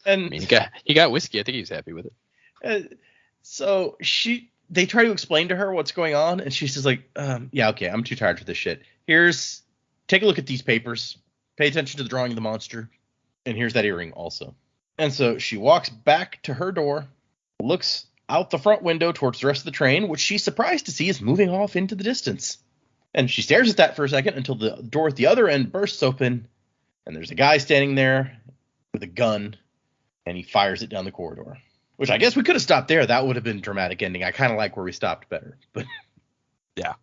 And I mean, he got whiskey. I think he was happy with it. So they try to explain to her what's going on, and she's just like, yeah, okay, I'm too tired for this shit. Take a look at these papers. Pay attention to the drawing of the monster. And here's that earring also. And so she walks back to her door, looks out the front window towards the rest of the train, which she's surprised to see is moving off into the distance. And she stares at that for a second until the door at the other end bursts open, and there's a guy standing there with a gun, and he fires it down the corridor. Which I guess we could have stopped there. That would have been a dramatic ending. I kind of like where we stopped better. But yeah.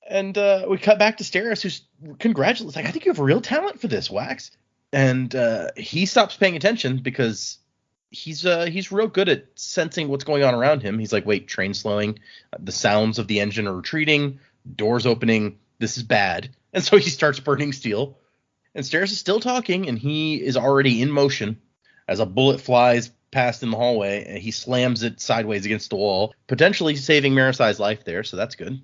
And we cut back to Steris, who's congratulates. Like, I think you have a real talent for this, Wax. And he stops paying attention because he's real good at sensing what's going on around him. He's like, wait, train slowing. The sounds of the engine are retreating. Doors opening. This is bad. And so he starts burning steel. And Steris is still talking, and he is already in motion as a bullet flies past in the hallway, and he slams it sideways against the wall, potentially saving Marisai's life there, so that's good.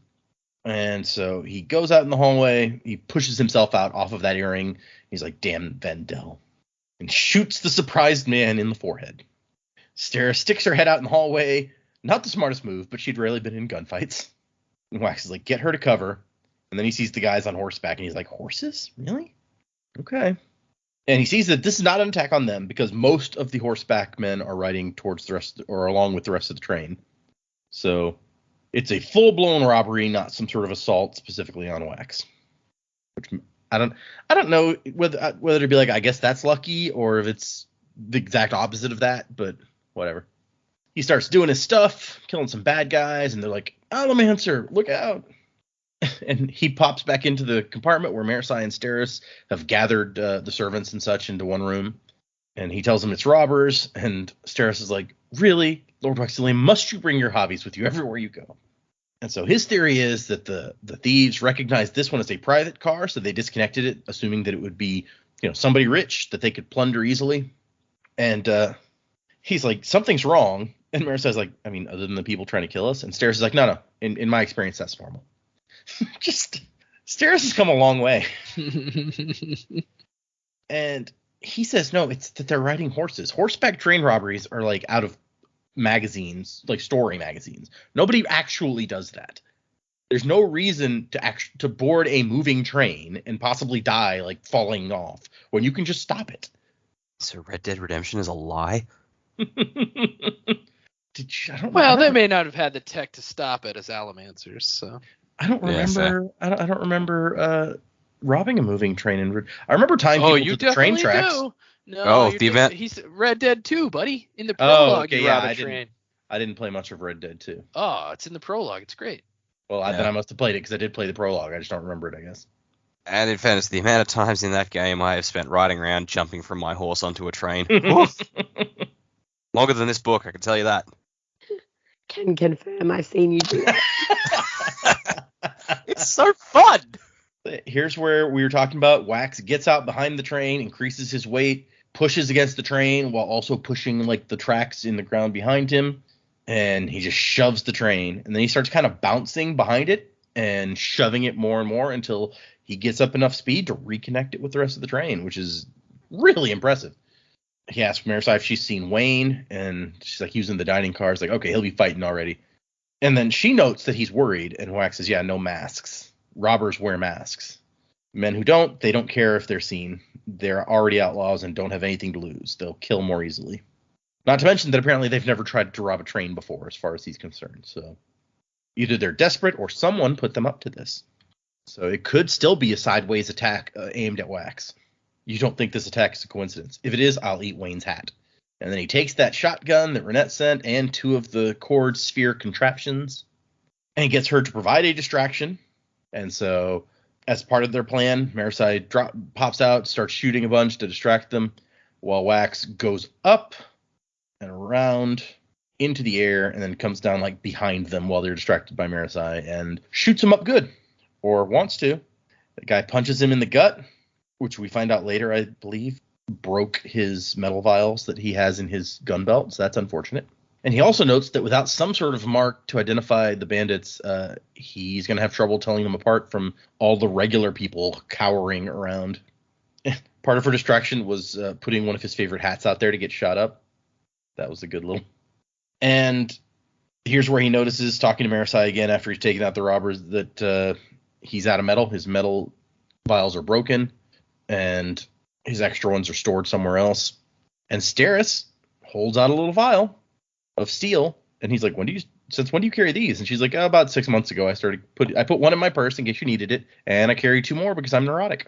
And so he goes out in the hallway, he pushes himself out off of that earring, he's like, damn Vendel, and shoots the surprised man in the forehead. Steris sticks her head out in the hallway, not the smartest move, but she'd rarely been in gunfights. And Wax is like, get her to cover, and then he sees the guys on horseback, and he's like, horses? Really? Okay. And he sees that this is not an attack on them because most of the horseback men are riding towards the rest or along with the rest of the train. So it's a full-blown robbery, not some sort of assault specifically on Wax. Which I don't know whether to be like, I guess that's lucky, or if it's the exact opposite of that, but whatever. He starts doing his stuff, killing some bad guys, and they're like, Alamancer, look out. And he pops back into the compartment where Marisai and Steris have gathered the servants and such into one room. And he tells them it's robbers. And Steris is like, really? Lord Waxillium, must you bring your hobbies with you everywhere you go? And so his theory is that the thieves recognized this one as a private car, so they disconnected it, assuming that it would be, somebody rich that they could plunder easily. And he's like, something's wrong. And Marisai's like, I mean, other than the people trying to kill us? And Steris is like, no. In my experience, that's normal. Just Steris has come a long way. And he says, no, it's that they're riding horses. Horseback train robberies are like out of magazines, like story magazines. Nobody actually does that. There's no reason to board a moving train and possibly die like falling off when you can just stop it. So Red Dead Redemption is a lie? They may not have had the tech to stop it as Alamancers, so. I don't remember. I don't remember robbing a moving train I remember tying people you to the train definitely tracks. do. No, Oh, you're the event. He's Red Dead 2, buddy. In the Oh, prologue, okay, you yeah, rob a I train. didn't play much of Red Dead 2. Oh, it's in the prologue. It's great. Well, Yeah. then I must have played it because I did play the prologue. I just don't remember it, I guess. And in fairness, the amount of times in that game I have spent riding around jumping from my horse onto a train. Oof. Longer than this book, I can tell you that. Can confirm I've seen you do that. It's so fun. Here's where we were talking about. Wax gets out behind the train, increases his weight, pushes against the train while also pushing like the tracks in the ground behind him, and he just shoves the train. And then he starts kind of bouncing behind it and shoving it more and more until he gets up enough speed to reconnect it with the rest of the train, which is really impressive. He asks Marisai if she's seen Wayne, and she's like, he was in the dining car. It's like, okay, he'll be fighting already. And then she notes that he's worried, and Wax says, yeah, no masks. Robbers wear masks. Men who don't, they don't care if they're seen. They're already outlaws and don't have anything to lose. They'll kill more easily. Not to mention that apparently they've never tried to rob a train before, as far as he's concerned. So either they're desperate or someone put them up to this. So it could still be a sideways attack aimed at Wax. You don't think this attack is a coincidence. If it is, I'll eat Wayne's hat. And then he takes that shotgun that Renette sent and 2 of the cord sphere contraptions, and he gets her to provide a distraction. And so, as part of their plan, Marisai pops out, starts shooting a bunch to distract them, while Wax goes up and around into the air and then comes down like behind them while they're distracted by Marisai and shoots him up good, or wants to. The guy punches him in the gut, which we find out later, I believe, broke his metal vials that he has in his gun belt, so that's unfortunate. And he also notes that without some sort of mark to identify the bandits, he's going to have trouble telling them apart from all the regular people cowering around. Part of her distraction was putting one of his favorite hats out there to get shot up. That was a good little. And here's where he notices, talking to Marisai again after he's taken out the robbers, that he's out of metal. His metal vials are broken, and his extra ones are stored somewhere else. And Steris holds out a little vial of steel, and he's like, since when do you carry these? And she's like, about 6 months ago, I put one in my purse in case you needed it, and I carry 2 more because I'm neurotic.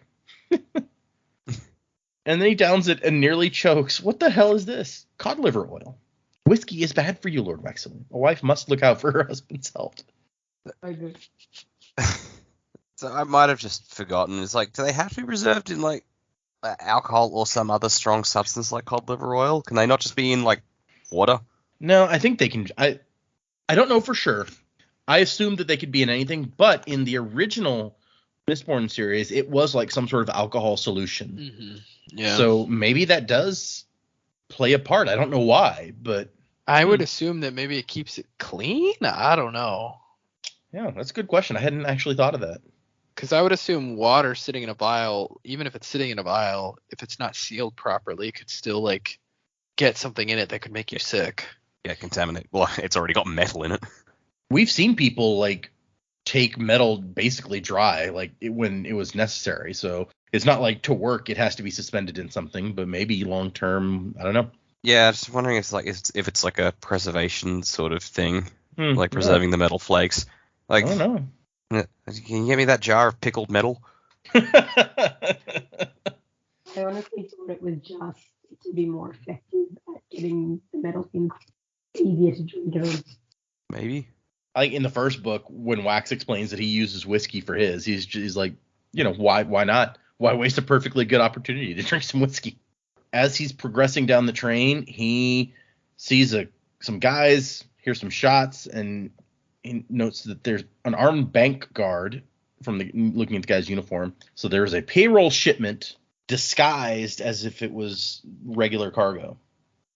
And then he downs it and nearly chokes. What the hell is this? Cod liver oil. Whiskey is bad for you, Lord Maximilian. A wife must look out for her husband's health. So I might have just forgotten. It's like, do they have to be preserved in like alcohol or some other strong substance like cod liver oil? Can they not just be in like water? No, I think they can. I don't know for sure. I assumed that they could be in anything, but in the original Mistborn series, it was like some sort of alcohol solution. Mm-hmm. Yeah. So maybe that does play a part. I don't know why, but I would assume that maybe it keeps it clean. I don't know. Yeah, that's a good question. I hadn't actually thought of that. Because I would assume water sitting in a vial, even if it's sitting in a vial, if it's not sealed properly, could still like get something in it that could make you sick. Yeah, contaminate. Well, it's already got metal in it. We've seen people like take metal basically dry, like when it was necessary. So it's not like to work it has to be suspended in something, but maybe long term, I don't know. Yeah, just wondering if it's like a preservation sort of thing, like preserving the metal flakes. Like, I don't know. Can you get me that jar of pickled metal? I honestly thought it was just to be more effective at getting the metal things easier to drink on. Maybe. Like in the first book, when Wax explains that he uses whiskey for his, he's like, why not? Why waste a perfectly good opportunity to drink some whiskey? As he's progressing down the train, he sees some guys, hears some shots, and he notes that there's an armed bank guard looking at the guy's uniform. So there's a payroll shipment disguised as if it was regular cargo.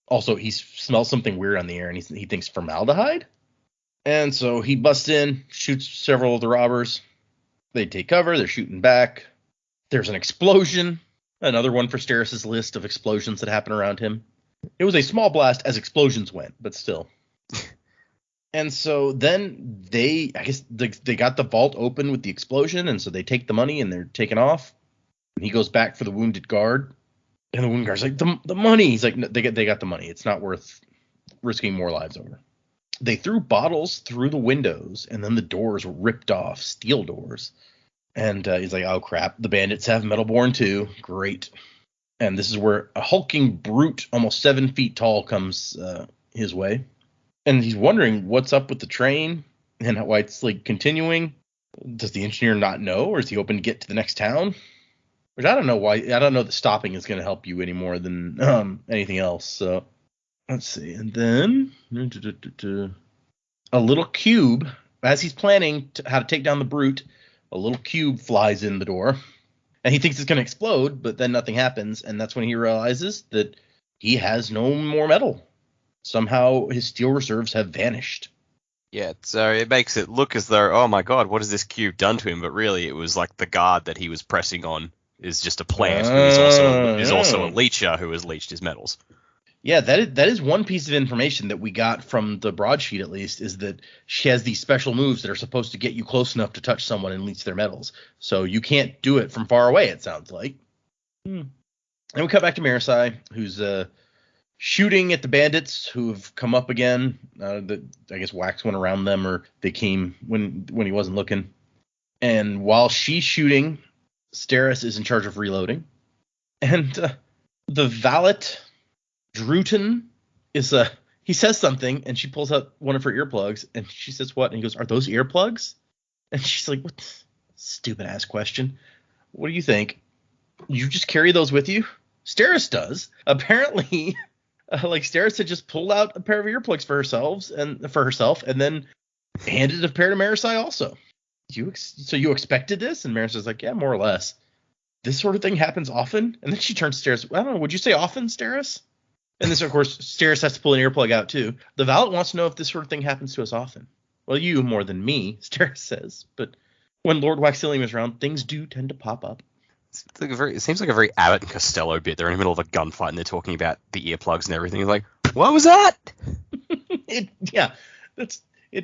Also, he smells something weird on the air, and he thinks formaldehyde. And so he busts in, shoots several of the robbers. They take cover. They're shooting back. There's an explosion. Another one for Steris' list of explosions that happen around him. It was a small blast as explosions went, but still. And so then they got the vault open with the explosion, and so they take the money and they're taking off. And he goes back for the wounded guard, and the wounded guard's like, the money. He's like, no, they got the money. It's not worth risking more lives over. They threw bottles through the windows, and then the doors were ripped off, steel doors. And he's like, oh, crap. The bandits have Metalborn too. Great. And this is where a hulking brute, almost 7 feet tall, comes his way. And he's wondering what's up with the train and why it's like continuing. Does the engineer not know, or is he hoping to get to the next town? Which I don't know why. I don't know that stopping is going to help you any more than anything else. So let's see. And then a little cube, as he's planning how to take down the brute, a little cube flies in the door. And he thinks it's going to explode, but then nothing happens. And that's when he realizes that he has no more metal. Somehow his steel reserves have vanished. Yeah, so it makes it look as though, oh my god, what has this cube done to him? But really, it was like the guard that he was pressing on is just a plant who is also a leecher who has leached his metals. Yeah, that is one piece of information that we got from the broadsheet, at least, is that she has these special moves that are supposed to get you close enough to touch someone and leech their metals. So you can't do it from far away, it sounds like. And we cut back to Marasai, who's shooting at the bandits who have come up again. I guess Wax went around them, or they came when he wasn't looking. And while she's shooting, Steris is in charge of reloading. And the valet... Druten is he says something, and she pulls out one of her earplugs, and she says, what? And he goes, are those earplugs? And she's like, what? Stupid ass question. What do you think? You just carry those with you? Steris does. Apparently, Steris had just pulled out a pair of earplugs for herself, and then handed a pair to Marasai also. So you expected this? And Marasai's like, yeah, more or less. This sort of thing happens often? And then she turns to Steris. I don't know. Would you say often, Steris? And this, of course, Steris has to pull an earplug out, too. The valet wants to know if this sort of thing happens to us often. Well, you more than me, Steris says. But when Lord Waxillium is around, things do tend to pop up. It seems like a very Abbott and Costello bit. They're in the middle of a gunfight, and they're talking about the earplugs and everything. It's like, what was that? It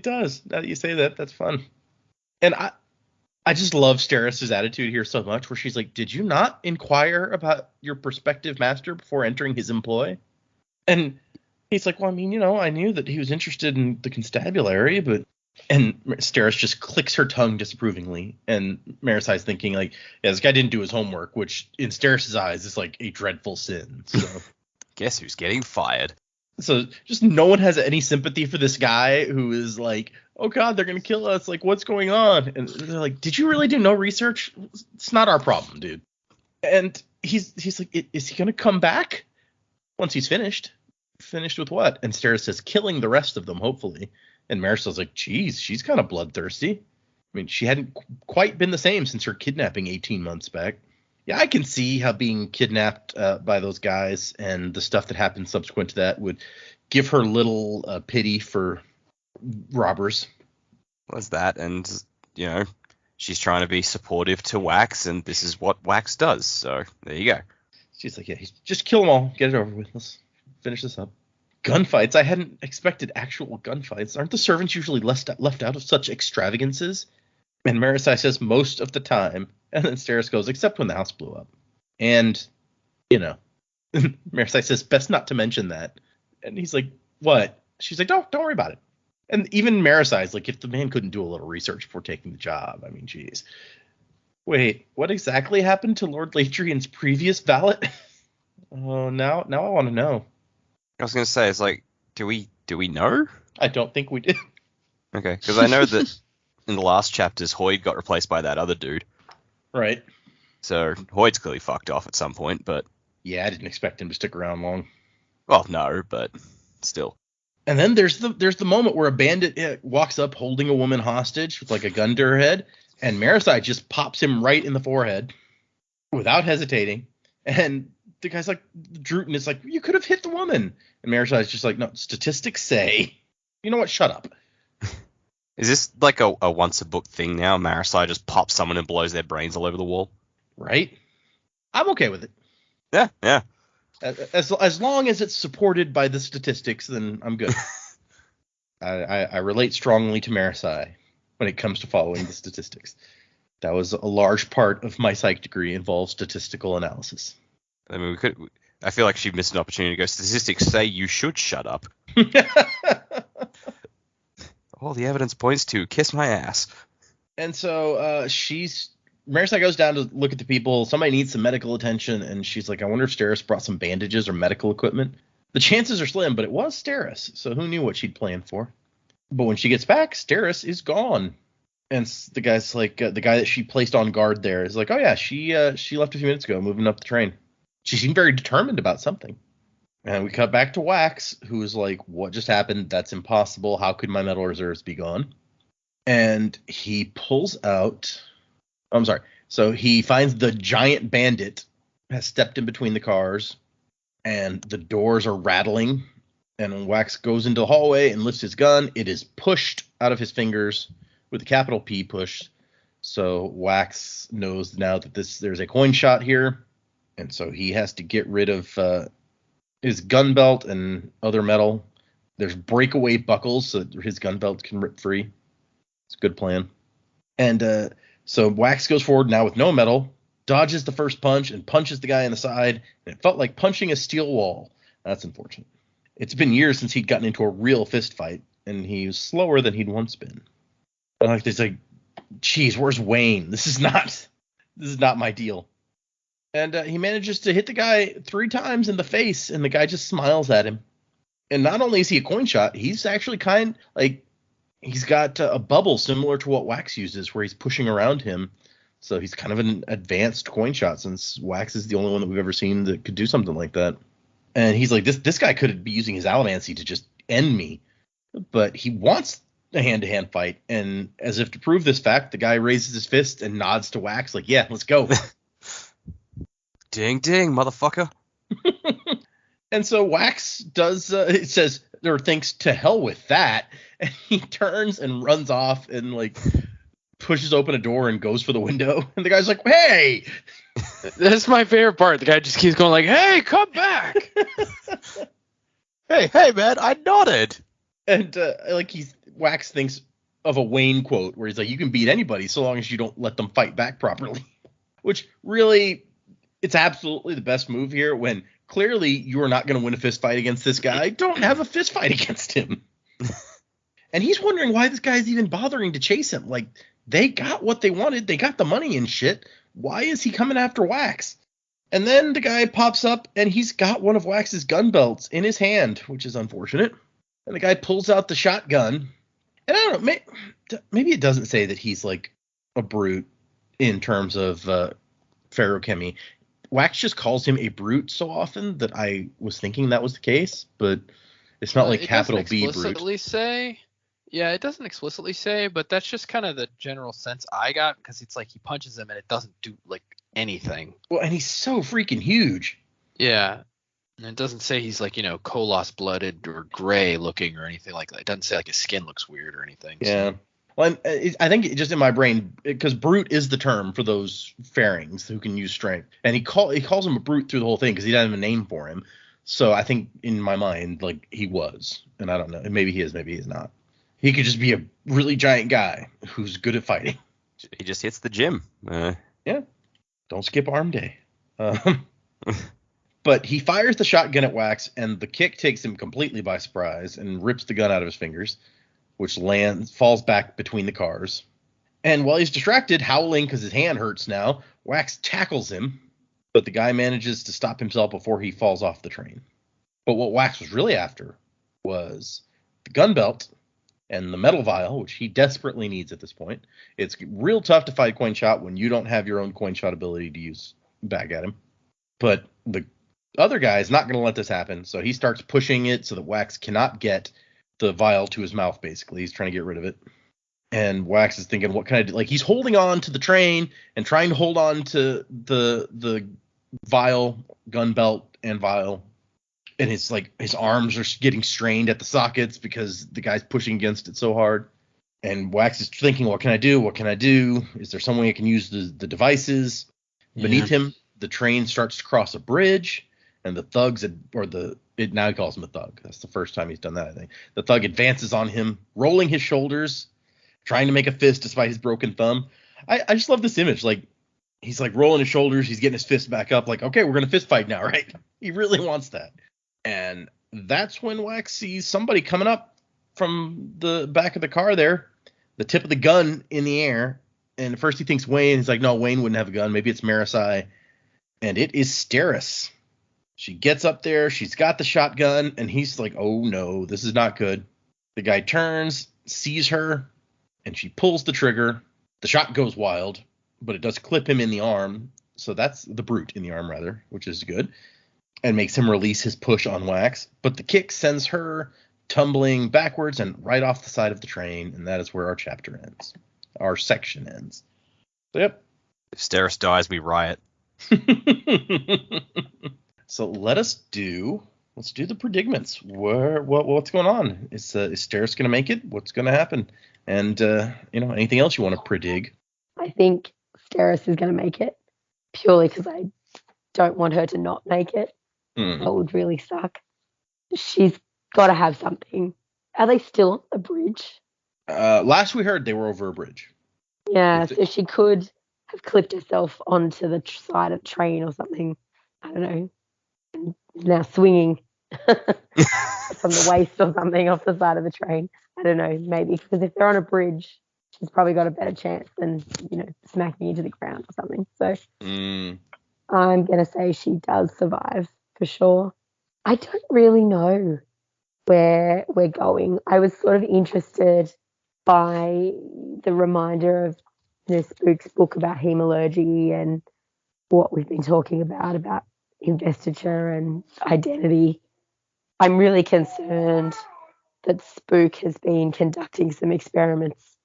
does. Now that you say that, that's fun. And I just love Steris' attitude here so much, where she's like, did you not inquire about your prospective master before entering his employ? And he's like, well, I mean, I knew that he was interested in the constabulary, but... And Steris just clicks her tongue disapprovingly, and Marasai's thinking, like, yeah, this guy didn't do his homework, which in Steris' eyes is like a dreadful sin. So guess who's getting fired? So just no one has any sympathy for this guy who is like, oh god, they're gonna kill us, like, what's going on? And they're like, did you really do no research? It's not our problem, dude. And he's like, is he gonna come back once he's finished with what? And Steris says, killing the rest of them, hopefully. And Marisyl's like, geez, she's kind of bloodthirsty. I mean, she hadn't quite been the same since her kidnapping 18 months back. Yeah, I can see how being kidnapped by those guys and the stuff that happened subsequent to that would give her little pity for robbers. Was that, and, she's trying to be supportive to Wax, and this is what Wax does. So there you go. She's like, yeah, just kill them all. Get it over with. Let's finish this up. Gunfights. I hadn't expected actual gunfights. Aren't the servants usually left out of such extravagances? And Marasai says most of the time. And then Steris goes, except when the house blew up. And, Marasai says, best not to mention that. And he's like, what? She's like, don't worry about it. And even Marasai's like, if the man couldn't do a little research before taking the job, I mean, geez. Wait, what exactly happened to Lord Ladrian's previous valet? Oh, now I want to know. I was going to say, it's like, do we know? I don't think we did. Okay, because I know that in the last chapters, Hoyd got replaced by that other dude. Right. So Hoyd's clearly fucked off at some point, but... Yeah, I didn't expect him to stick around long. Well, no, but still. And then there's the moment where a bandit walks up holding a woman hostage with like a gun to her head, and Marasai just pops him right in the forehead without hesitating. And the guy's like, Druten is like, you could have hit the woman. And Marasai's just like, no, statistics say. You know what? Shut up. Is this like a once a book thing now? Marasai just pops someone and blows their brains all over the wall? Right? I'm okay with it. Yeah. As long as it's supported by the statistics, then I'm good. I relate strongly to Marasai when it comes to following the statistics. That was a large part of my psych degree, involves statistical analysis. I mean, I feel like she missed an opportunity to go, statistics say you should shut up. All the evidence points to kiss my ass. And so she's Marisol goes down to look at the people. Somebody needs some medical attention, and she's like, I wonder if Steris brought some bandages or medical equipment. The chances are slim, but it was Steris, so who knew what she'd planned for? But when she gets back, Steris is gone. And the guy's like, the guy that she placed on guard there is like, oh yeah, she left a few minutes ago, moving up the train. She seemed very determined about something. And we cut back to Wax, who is like, what just happened? That's impossible. How could my metal reserves be gone? And he pulls out... I'm sorry. So he finds the giant bandit has stepped in between the cars, and the doors are rattling. And when Wax goes into the hallway and lifts his gun, it is pushed out of his fingers with a capital P push. So Wax knows now that there's a coin shot here, and so he has to get rid of his gun belt and other metal. There's breakaway buckles so that his gun belt can rip free. It's a good plan. And so Wax goes forward now with no metal, dodges the first punch, and punches the guy in the side. And it felt like punching a steel wall. That's unfortunate. It's been years since he'd gotten into a real fist fight, and he was slower than he'd once been. And like, it's like, geez, where's Wayne? This is not my deal. And he manages to hit the guy 3 times in the face, and the guy just smiles at him. And not only is he a coin shot, he's actually he's got a bubble similar to what Wax uses, where he's pushing around him. So he's kind of an advanced coin shot, since Wax is the only one that we've ever seen that could do something like that. And he's like, this guy could be using his Alamancy to just end me. But he wants a hand-to-hand fight. And as if to prove this fact, the guy raises his fist and nods to Wax like, yeah, let's go. Ding, ding, motherfucker. And so Wax does, it says, or thinks, to hell with that. And he turns and runs off and, like, pushes open a door and goes for the window. And the guy's like, hey! That's my favorite part. The guy just keeps going like, hey, come back! Hey, man, I nodded. And, Wax thinks of a Wayne quote where he's like, you can beat anybody so long as you don't let them fight back properly. Which, really, it's absolutely the best move here when clearly you are not going to win a fist fight against this guy. Don't have a fist fight against him. And he's wondering why this guy's even bothering to chase him. Like, they got what they wanted. They got the money and shit. Why is he coming after Wax? And then the guy pops up, and he's got one of Wax's gun belts in his hand, which is unfortunate. And the guy pulls out the shotgun. And I don't know, maybe it doesn't say that he's, like, a brute in terms of feruchemy. Wax just calls him a brute so often that I was thinking that was the case, but it's not like capital B brute. Yeah, it doesn't explicitly say, but that's just kind of the general sense I got, because it's like he punches him and it doesn't do like anything. Well, and he's so freaking huge. Yeah. And it doesn't say he's like, Koloss blooded or gray looking or anything like that. It doesn't say like his skin looks weird or anything. Yeah. So. Well, I think just in my brain, because brute is the term for those Faerings who can use strength. And he calls him a brute through the whole thing because he doesn't have a name for him. So I think in my mind, like, he was. And I don't know. Maybe he is, maybe he's not. He could just be a really giant guy who's good at fighting. He just hits the gym. Yeah. Don't skip arm day. But he fires the shotgun at Wax, and the kick takes him completely by surprise and rips the gun out of his fingers, which falls back between the cars. And while he's distracted, howling because his hand hurts now, Wax tackles him, but the guy manages to stop himself before he falls off the train. But what Wax was really after was the gun belt and the metal vial, which he desperately needs at this point. It's real tough to fight coin shot when you don't have your own coin shot ability to use back at him. But the other guy is not going to let this happen, so he starts pushing it so that Wax cannot get the vial to his mouth, basically. He's trying to get rid of it. And Wax is thinking, what can I do? Like, he's holding on to the train and trying to hold on to the vial, gun belt, and vial. And his arms are getting strained at the sockets because the guy's pushing against it so hard. And Wax is thinking, what can I do? What can I do? Is there some way I can use the devices? Yeah. Beneath him, the train starts to cross a bridge, and the thugs, now he calls him a thug. That's the first time he's done that, I think. The thug advances on him, rolling his shoulders, trying to make a fist despite his broken thumb. I just love this image. Like, he's like rolling his shoulders, he's getting his fist back up, like, okay, we're going to fist fight now, right? He really wants that. And that's when Wax sees somebody coming up from the back of the car there, the tip of the gun in the air, And at first he thinks Wayne. He's like, no, Wayne wouldn't have a gun. Maybe it's Marisai. And it is Steris. She gets up there. She's got the shotgun. And he's like, oh, no, this is not good. The guy turns, sees her, and she pulls the trigger. The shot goes wild, but it does clip him in the arm. So that's the brute in the arm, rather, which is good. And makes him release his push on Wax. But the kick sends her tumbling backwards and right off the side of the train. And that is where our chapter ends. Our section ends. So, yep. If Steris dies, we riot. So let's do the predicaments. What's going on? Is Steris going to make it? What's going to happen? And anything else you want to predig? I think Steris is going to make it purely because I don't want her to not make it. That would really suck. She's got to have something. Are they still on the bridge? Last we heard, they were over a bridge. Yeah, so she could have clipped herself onto the side of the train or something. I don't know. And now swinging from the waist or something off the side of the train. I don't know, maybe. Because if they're on a bridge, she's probably got a better chance than, smacking into the ground or something. So I'm going to say she does survive for sure. I don't really know where we're going. I was sort of interested by the reminder of Spook's book about hemalurgy and what we've been talking about investiture and identity. I'm really concerned that Spook has been conducting some experiments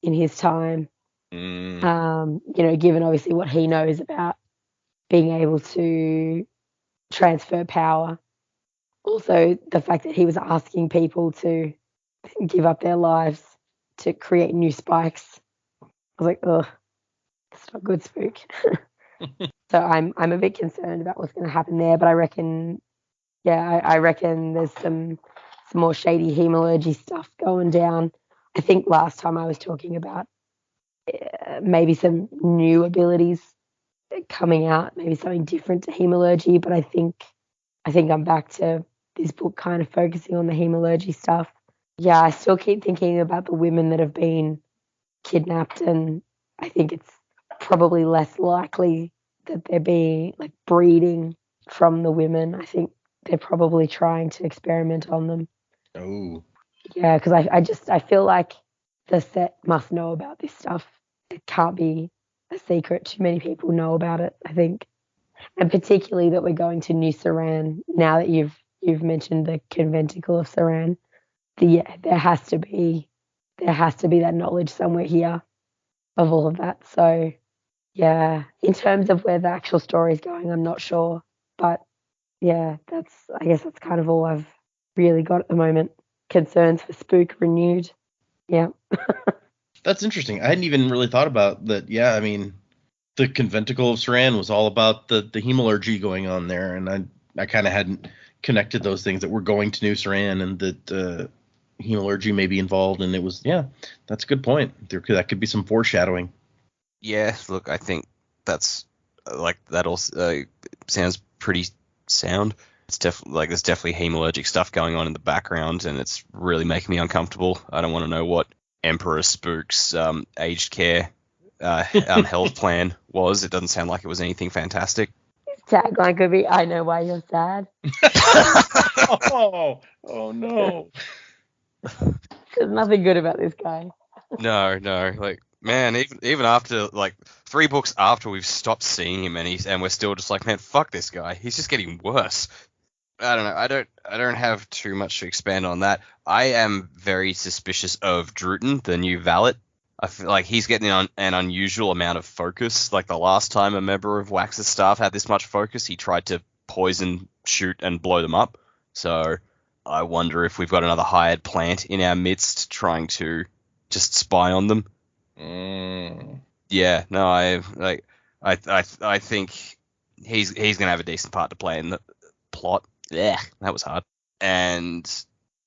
in his time, given obviously what he knows about being able to transfer power. Also, the fact that he was asking people to give up their lives to create new spikes. I was like, ugh, it's not good, Spook. So I'm a bit concerned about what's going to happen there, but I reckon there's some more shady hemalurgy stuff going down. I think last time I was talking about maybe some new abilities coming out, maybe something different to hemalurgy, but I think I'm back to this book kind of focusing on the hemalurgy stuff. Yeah, I still keep thinking about the women that have been kidnapped, and I think it's probably less likely that they're being breeding from the women. I think they're probably trying to experiment on them. Oh. Yeah, because I feel like the set must know about this stuff. It can't be a secret. Too many people know about it, I think. And particularly that we're going to New Saran. Now that you've mentioned the conventicle of Saran, there has to be that knowledge somewhere here of all of that. So yeah, in terms of where the actual story is going, I'm not sure. But yeah, I guess that's kind of all I've really got at the moment. Concerns for Spook renewed. Yeah. That's interesting. I hadn't even really thought about that. Yeah, I mean, the conventicle of Saran was all about the hemalurgy going on there, and I kind of hadn't connected those things, that we're going to New Saran and that hemalurgy may be involved. And it was, yeah, that's a good point. That could be some foreshadowing. Yeah, look, I think that's that also sounds pretty sound. It's definitely there's definitely hemalurgic stuff going on in the background, and it's really making me uncomfortable. I don't want to know what Emperor Spook's aged care health plan was. It doesn't sound like it was anything fantastic. His tagline could be, "I know why you're sad." Oh no. There's nothing good about this guy. No, man, even after 3 books after we've stopped seeing him, and we're still just like, man, fuck this guy. He's just getting worse. I don't know. I don't have too much to expand on that. I am very suspicious of Druten, the new valet. I feel like he's getting an unusual amount of focus. Like the last time a member of Wax's staff had this much focus, he tried to poison, shoot, and blow them up. So I wonder if we've got another hired plant in our midst trying to just spy on them. Yeah, no, I think he's gonna have a decent part to play in the plot. Yeah, that was hard. And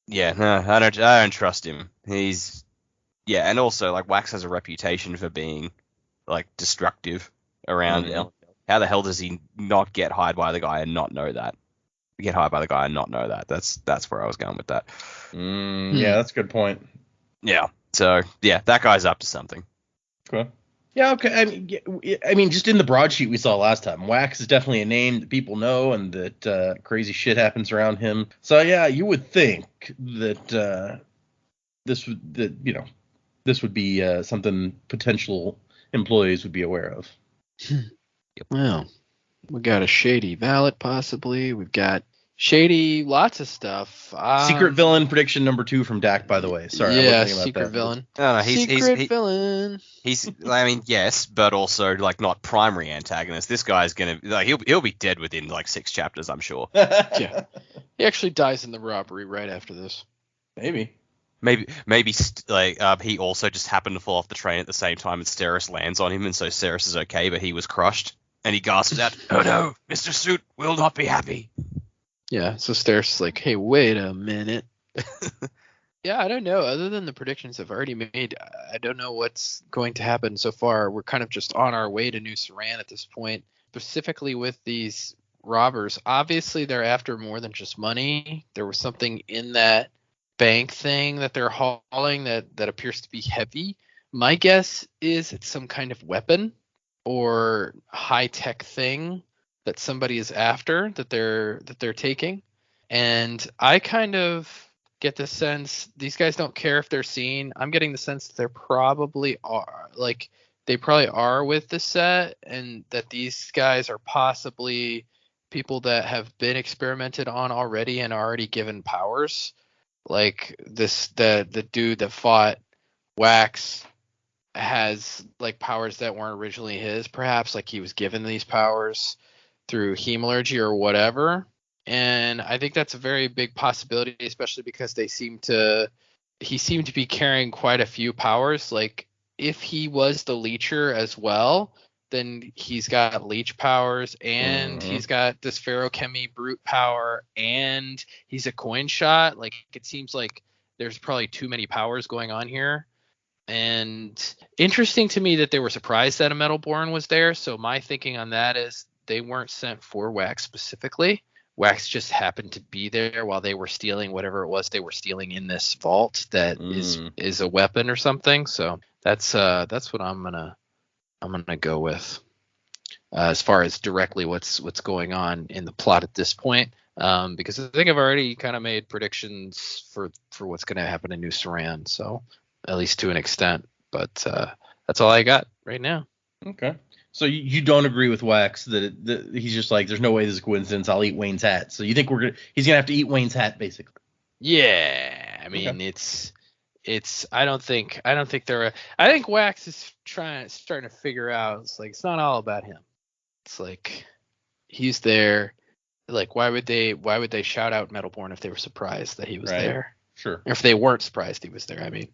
yeah, no, I don't trust him. And also Wax has a reputation for being destructive around. How the hell does he not get hired by the guy and not know that? Get hired by the guy and not know that. That's where I was going with that. Yeah, that's a good point. Yeah. So yeah, that guy's up to something. Okay. Yeah, okay. I mean, just in the broadsheet we saw last time, Wax is definitely a name that people know, and that crazy shit happens around him. So yeah, you would think that this would be something potential employees would be aware of. Well, we got a shady valet possibly. We've got shady lots of stuff. Secret villain prediction number 2 from Dak, by the way. Sorry, I Yeah, wasn't thinking about secret that. villain. No, Secret villain. I mean, yes, but also like not primary antagonist. This guy's gonna like he'll be dead within like 6 chapters, I'm sure. Yeah. He actually dies in the robbery right after this. Maybe. Maybe he also just happened to fall off the train at the same time as Steris lands on him, and so Steris is okay, but he was crushed, and he gasps out, "Oh no, Mr. Suit will not be happy." Yeah, so Steris is like, hey, wait a minute. Yeah, I don't know. Other than the predictions I've already made, I don't know what's going to happen so far. We're kind of just on our way to New Saran at this point, specifically with these robbers. Obviously, they're after more than just money. There was something in that bank thing that they're hauling that appears to be heavy. My guess is it's some kind of weapon or high-tech thing that somebody is after that they're taking. And I kind of get the sense these guys don't care if they're seen. I'm getting the sense that they probably are with the set, and that these guys are possibly people that have been experimented on already and already given powers. Like the dude that fought Wax has like powers that weren't originally his, perhaps, like he was given these powers through hemalurgy or whatever. And I think that's a very big possibility, especially because he seemed to be carrying quite a few powers. Like if he was the leecher as well, then he's got leech powers, and he's got this ferochemy brute power, and he's a coin shot. Like it seems like there's probably too many powers going on here. And interesting to me that they were surprised that a Metalborn was there. So my thinking on that is they weren't sent for Wax specifically. Wax just happened to be there while they were stealing whatever it was they were stealing in this vault that is a weapon or something. So that's what I'm gonna go with as far as directly what's going on in the plot at this point. Because I think I've already kind of made predictions for what's going to happen in New Saran, so at least to an extent. But that's all I got right now. Okay. So you don't agree with Wax that he's just like, there's no way this is a coincidence. I'll eat Wayne's hat. So you think he's gonna have to eat Wayne's hat, basically? Yeah, I mean it's I think Wax is starting to figure out, it's like it's not all about him. It's like he's there. Like why would they shout out Metalborn if they were surprised that he was there? Sure. Or if they weren't surprised he was there, I mean.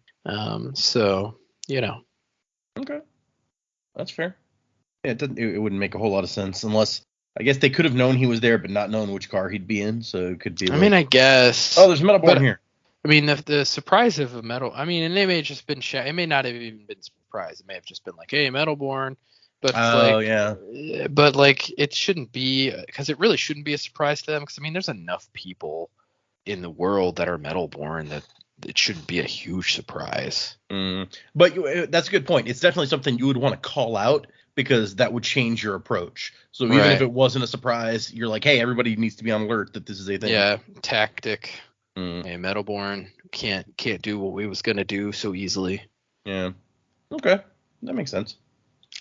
So, you know. Okay. That's fair. Yeah, it wouldn't make a whole lot of sense unless, I guess they could have known he was there but not known which car he'd be in, so it could be I mean, I guess. Oh, there's a Metalborn here. I mean, the surprise of a metal. I mean, and they may have just been. It may not have even been surprised. It may have just been like, "Hey, Metalborn." But yeah. But like, it shouldn't be, because it really shouldn't be a surprise to them. Because I mean, there's enough people in the world that are Metalborn that it shouldn't be a huge surprise. But that's a good point. It's definitely something you would want to call out, because that would change your approach. So even if it wasn't a surprise, you're like, hey, everybody needs to be on alert that this is a thing. Yeah, tactic. A Metalborn can't do what we was gonna do so easily. Yeah. Okay, that makes sense.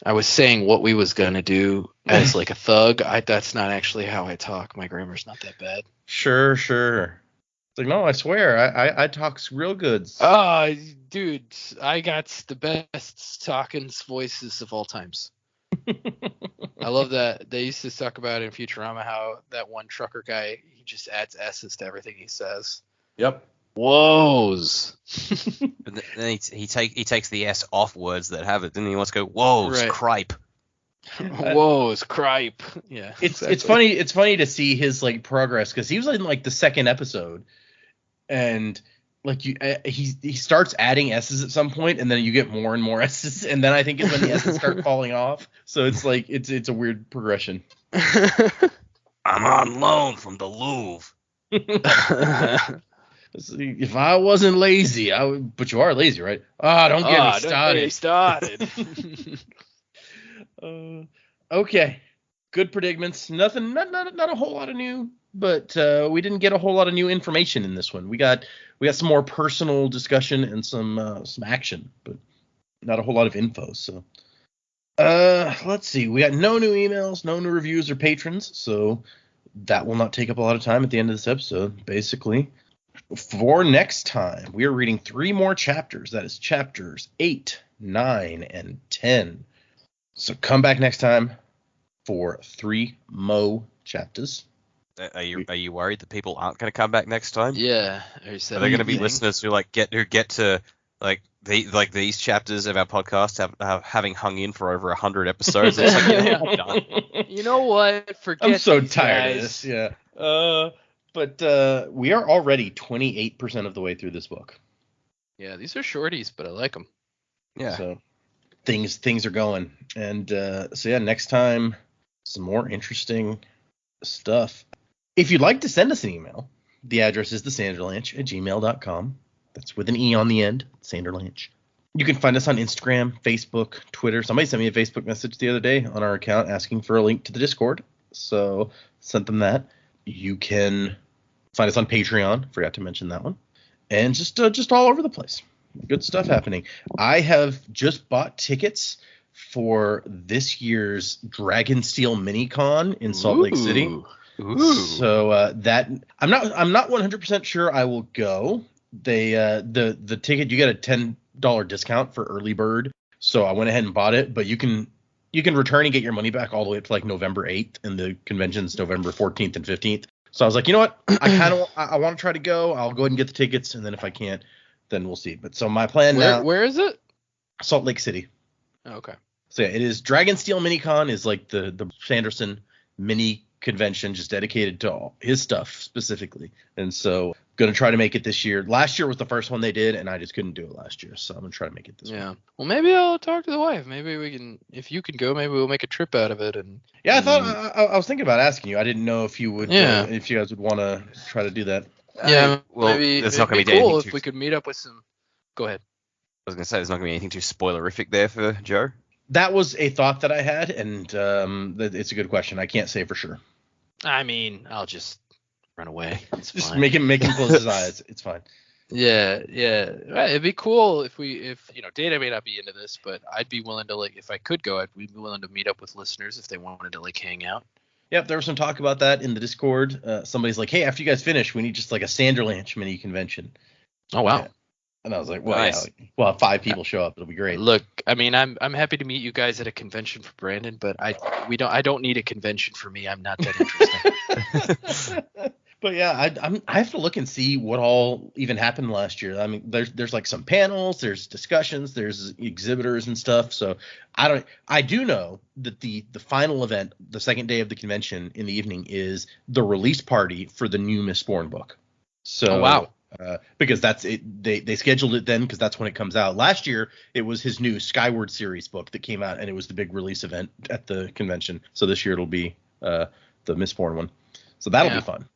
I was saying what we was gonna do as like a thug. That's not actually how I talk. My grammar's not that bad. Sure. It's like, no, I swear, I talk real good. Dude, I got the best talking voices of all times. I love that. They used to talk about in Futurama how that one trucker guy, he just adds S's to everything he says. Yep. Whoas. But then he takes the S off words that have it. Then he wants to go, whoas, cripe. Whoas, cripe. Yeah. It's funny to see his like progress, because he was in like the second episode, and like he starts adding S's at some point, and then you get more and more S's, and then I think is when the S's start falling off. So it's like it's a weird progression. I'm on loan from the Louvre. If I wasn't lazy, I would. But you are lazy, right? Don't get me started. Okay. Good predicaments. Nothing. Not a whole lot of new, but we didn't get a whole lot of new information in this one. We got some more personal discussion and some action, but not a whole lot of info. So, let's see. We got no new emails, no new reviews or patrons, so that will not take up a lot of time at the end of this episode. Basically, for next time, we are reading 3 more chapters. That is chapters 8, 9, and 10. So come back next time for 3 more chapters. Are you worried that people aren't going to come back next time? Yeah. Are there going to be listeners who get to these chapters of our podcast having hung in for over 100 episodes? It's like, yeah, I'm done. You know what? Forget I'm so these tired guys. of this. Yeah. But we are already 28% of the way through this book. Yeah, these are shorties, but I like them. Yeah. So things are going. And so yeah, next time, some more interesting stuff. If you'd like to send us an email, the address is thesanderlanche@gmail.com. That's with an E on the end, Sanderlanche. You can find us on Instagram, Facebook, Twitter. Somebody sent me a Facebook message the other day on our account asking for a link to the Discord. So sent them that. You can find us on Patreon. Forgot to mention that one. And just all over the place. Good stuff happening. I have just bought tickets for this year's Dragonsteel Minicon in Salt Lake City. Ooh. So that I'm not 100% sure I will go. They the ticket, you get a $10 discount for early bird. So I went ahead and bought it, but you can return and get your money back all the way up to like November 8th, and the convention's November 14th and 15th. So I was like, you know what? I want to try to go. I'll go ahead and get the tickets, and then if I can't, then we'll see. But so my plan now. Where is it? Salt Lake City. Oh, okay. So yeah, it is Dragonsteel Minicon is like the Sanderson mini convention, just dedicated to all his stuff specifically. And so gonna try to make it this year. Last year was the first one they did, and I just couldn't do it last year. So I'm gonna try to make it this year. Yeah. Well, maybe I'll talk to the wife. Maybe we can, if you can go, maybe we'll make a trip out of it. And yeah, I thought I was thinking about asking you. I didn't know if you would, if you guys would want to try to do that. Yeah. Well, maybe there's it'd not going be to be cool anything if we could meet up with some. Go ahead. I was going to say there's not going to be anything too spoilerific there for Joe. That was a thought that I had, and it's a good question. I can't say for sure. I mean, I'll just run away. It's Just fine. make him close his eyes. It's fine. Yeah. Right, it'd be cool if Dana may not be into this, but I'd be willing to, like, if I could go, I'd be willing to meet up with listeners if they wanted to, like, hang out. Yep, there was some talk about that in the Discord. Somebody's like, hey, after you guys finish, we need just like a Sanderlanche mini convention. Oh wow. Yeah. And I was like, well, Nice. yeah, we'll have 5 people show up. It'll be great. Look, I mean, I'm happy to meet you guys at a convention for Brandon, but I don't need a convention for me. I'm not that interesting. But yeah, I have to look and see what all even happened last year. I mean, there's like some panels, there's discussions, there's exhibitors and stuff. So I do know that the final event, the second day of the convention in the evening, is the release party for the new Mistborn book. So Oh, wow. Because that's it. They scheduled it then because that's when it comes out. Last year it was his new Skyward series book that came out, and it was the big release event at the convention. So this year it'll be the Mistborn one. So that'll be fun.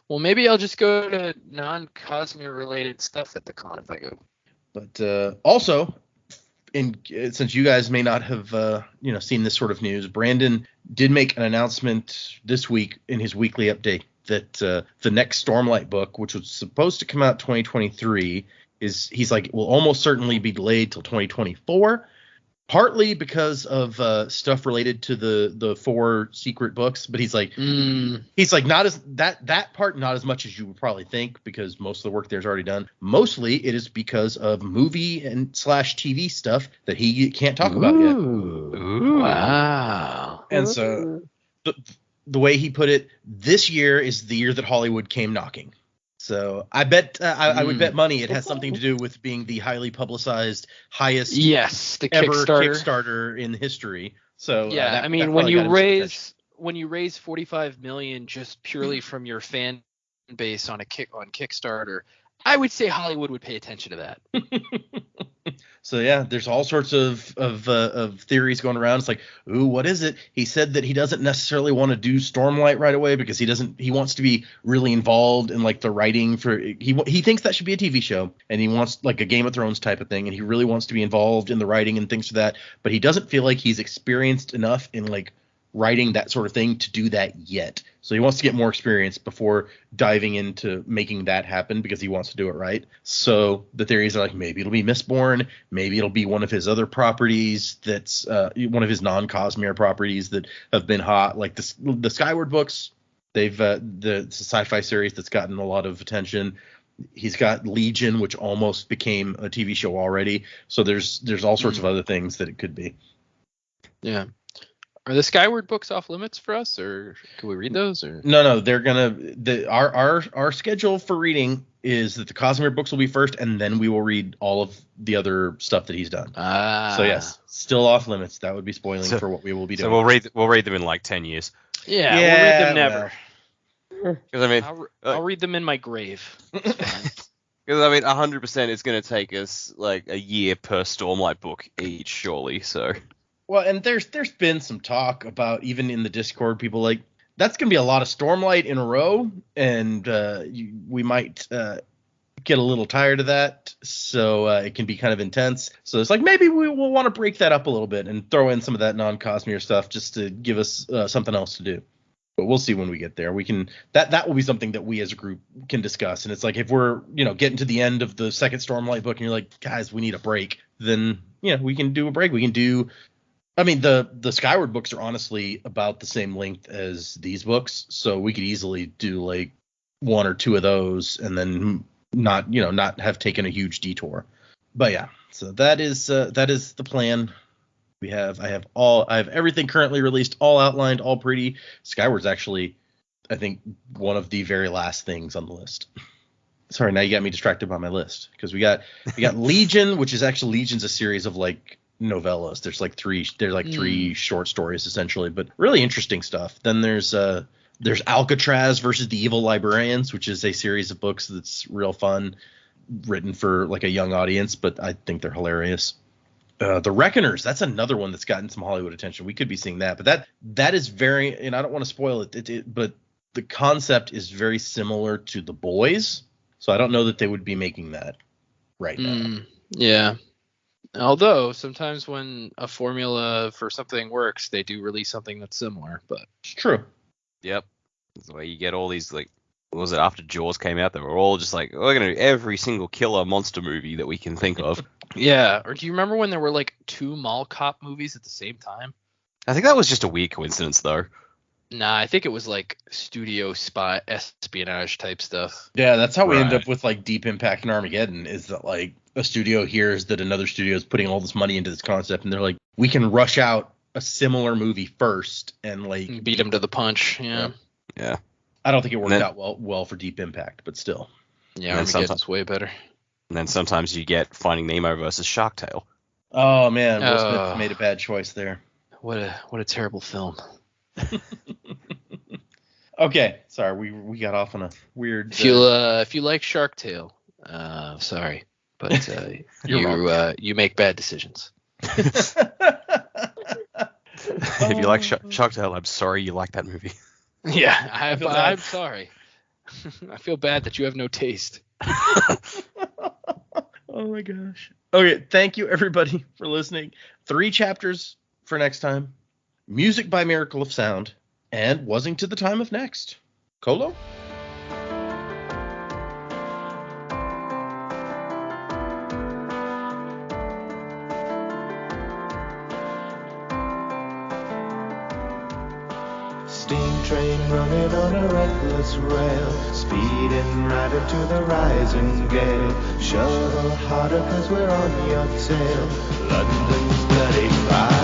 Well, maybe I'll just go to non-Cosmere related stuff at the con if I go. But also, since you guys may not have seen this sort of news, Brandon did make an announcement this week in his weekly update that the next Stormlight book, which was supposed to come out 2023, he's like will almost certainly be delayed till 2024. Partly because of stuff related to the 4 secret books, but he's like not as that part not as much as you would probably think, because most of the work there's already done. Mostly it is because of movie and / TV stuff that he can't talk about yet. Ooh. Wow. And so the way he put it, this year is the year that Hollywood came knocking. So I bet I would bet money it has something to do with being the highly publicized, highest the ever Kickstarter in history. So yeah, I mean, when you raise $45 million just purely from your fan base on Kickstarter, I would say Hollywood would pay attention to that. So yeah, there's all sorts of theories going around. It's like, ooh, what is it? He said that he doesn't necessarily want to do Stormlight right away because he wants to be really involved in like the writing for he thinks that should be a TV show, and he wants like a Game of Thrones type of thing, and he really wants to be involved in the writing and things for that, but he doesn't feel like he's experienced enough in like writing that sort of thing to do that yet. So he wants to get more experience before diving into making that happen because he wants to do it right. So the theories are like, maybe it'll be Mistborn, maybe it'll be one of his other properties that's one of his non-Cosmere properties that have been hot, like the Skyward books. They've the sci-fi series that's gotten a lot of attention. He's got Legion, which almost became a TV show already. So there's all sorts of other things that it could be. Yeah. Are the Skyward books off limits for us, or can we read those? Or No, they're our schedule for reading is that the Cosmere books will be first, and then we will read all of the other stuff that he's done. So yes, still off limits. That would be spoiling for what we will be doing. So we'll read them in like 10 years. Yeah, we'll read them never. Because I mean, I'll read them in my grave. Because I mean, 100% it's going to take us like a year per Stormlight book each, surely. So. Well, and there's been some talk about, even in the Discord, people like, that's going to be a lot of Stormlight in a row, and we might get a little tired of that, so it can be kind of intense. So it's like, maybe we will want to break that up a little bit and throw in some of that non-Cosmere stuff just to give us something else to do. But we'll see when we get there. We can that will be something that we as a group can discuss. And it's like, if we're getting to the end of the second Stormlight book and you're like, guys, we need a break, then we can do a break. We can do. I mean, the Skyward books are honestly about the same length as these books, so we could easily do like one or two of those and then not have taken a huge detour. But yeah, so that is the plan. I have everything currently released, all outlined, all pretty. Skyward's actually, I think, one of the very last things on the list. Sorry, now you got me distracted by my list, because we got Legion, which is actually Legion's a series of like novellas. There's like three short stories essentially, but really interesting stuff. Then there's Alcatraz versus the Evil Librarians, which is a series of books that's real fun, written for like a young audience, but I think they're hilarious. The Reckoners, that's another one that's gotten some Hollywood attention. We could be seeing that, but that is very, and I don't want to spoil it, but the concept is very similar to The Boys, so I don't know that they would be making that right now. Yeah. Although sometimes when a formula for something works, they do release something that's similar. But it's true. Yep. That's the way you get all these, like, what was it, after Jaws came out, they were all just like, we're going to do every single killer monster movie that we can think of. Yeah. Or do you remember when there were like 2 mall cop movies at the same time? I think that was just a weird coincidence, though. Nah, I think it was like studio spy espionage type stuff. Yeah, that's how we end up with like Deep Impact and Armageddon, is that like a studio hears that another studio is putting all this money into this concept, and they're like, we can rush out a similar movie first and like beat them to the punch. Yeah. I don't think it worked out well for Deep Impact, but still. Yeah, Armageddon's way better. And then sometimes you get Finding Nemo versus Shark Tale. Oh man, Will Smith made a bad choice there. What a terrible film. Okay, sorry, we got off on a weird. If you like Shark Tale, sorry, but you make bad decisions. If you like Shark Tale, I'm sorry you like that movie. Yeah, I'm sorry. I feel bad that you have no taste. Oh my gosh. Okay, thank you everybody for listening. 3 chapters for next time. Music by Miracle of Sound. And Wasing to the Time of Next. Colo? Steam train running on a reckless rail, speeding right into the rising gale. Shuttle harder 'cause we're on your tail. London's bloody cry.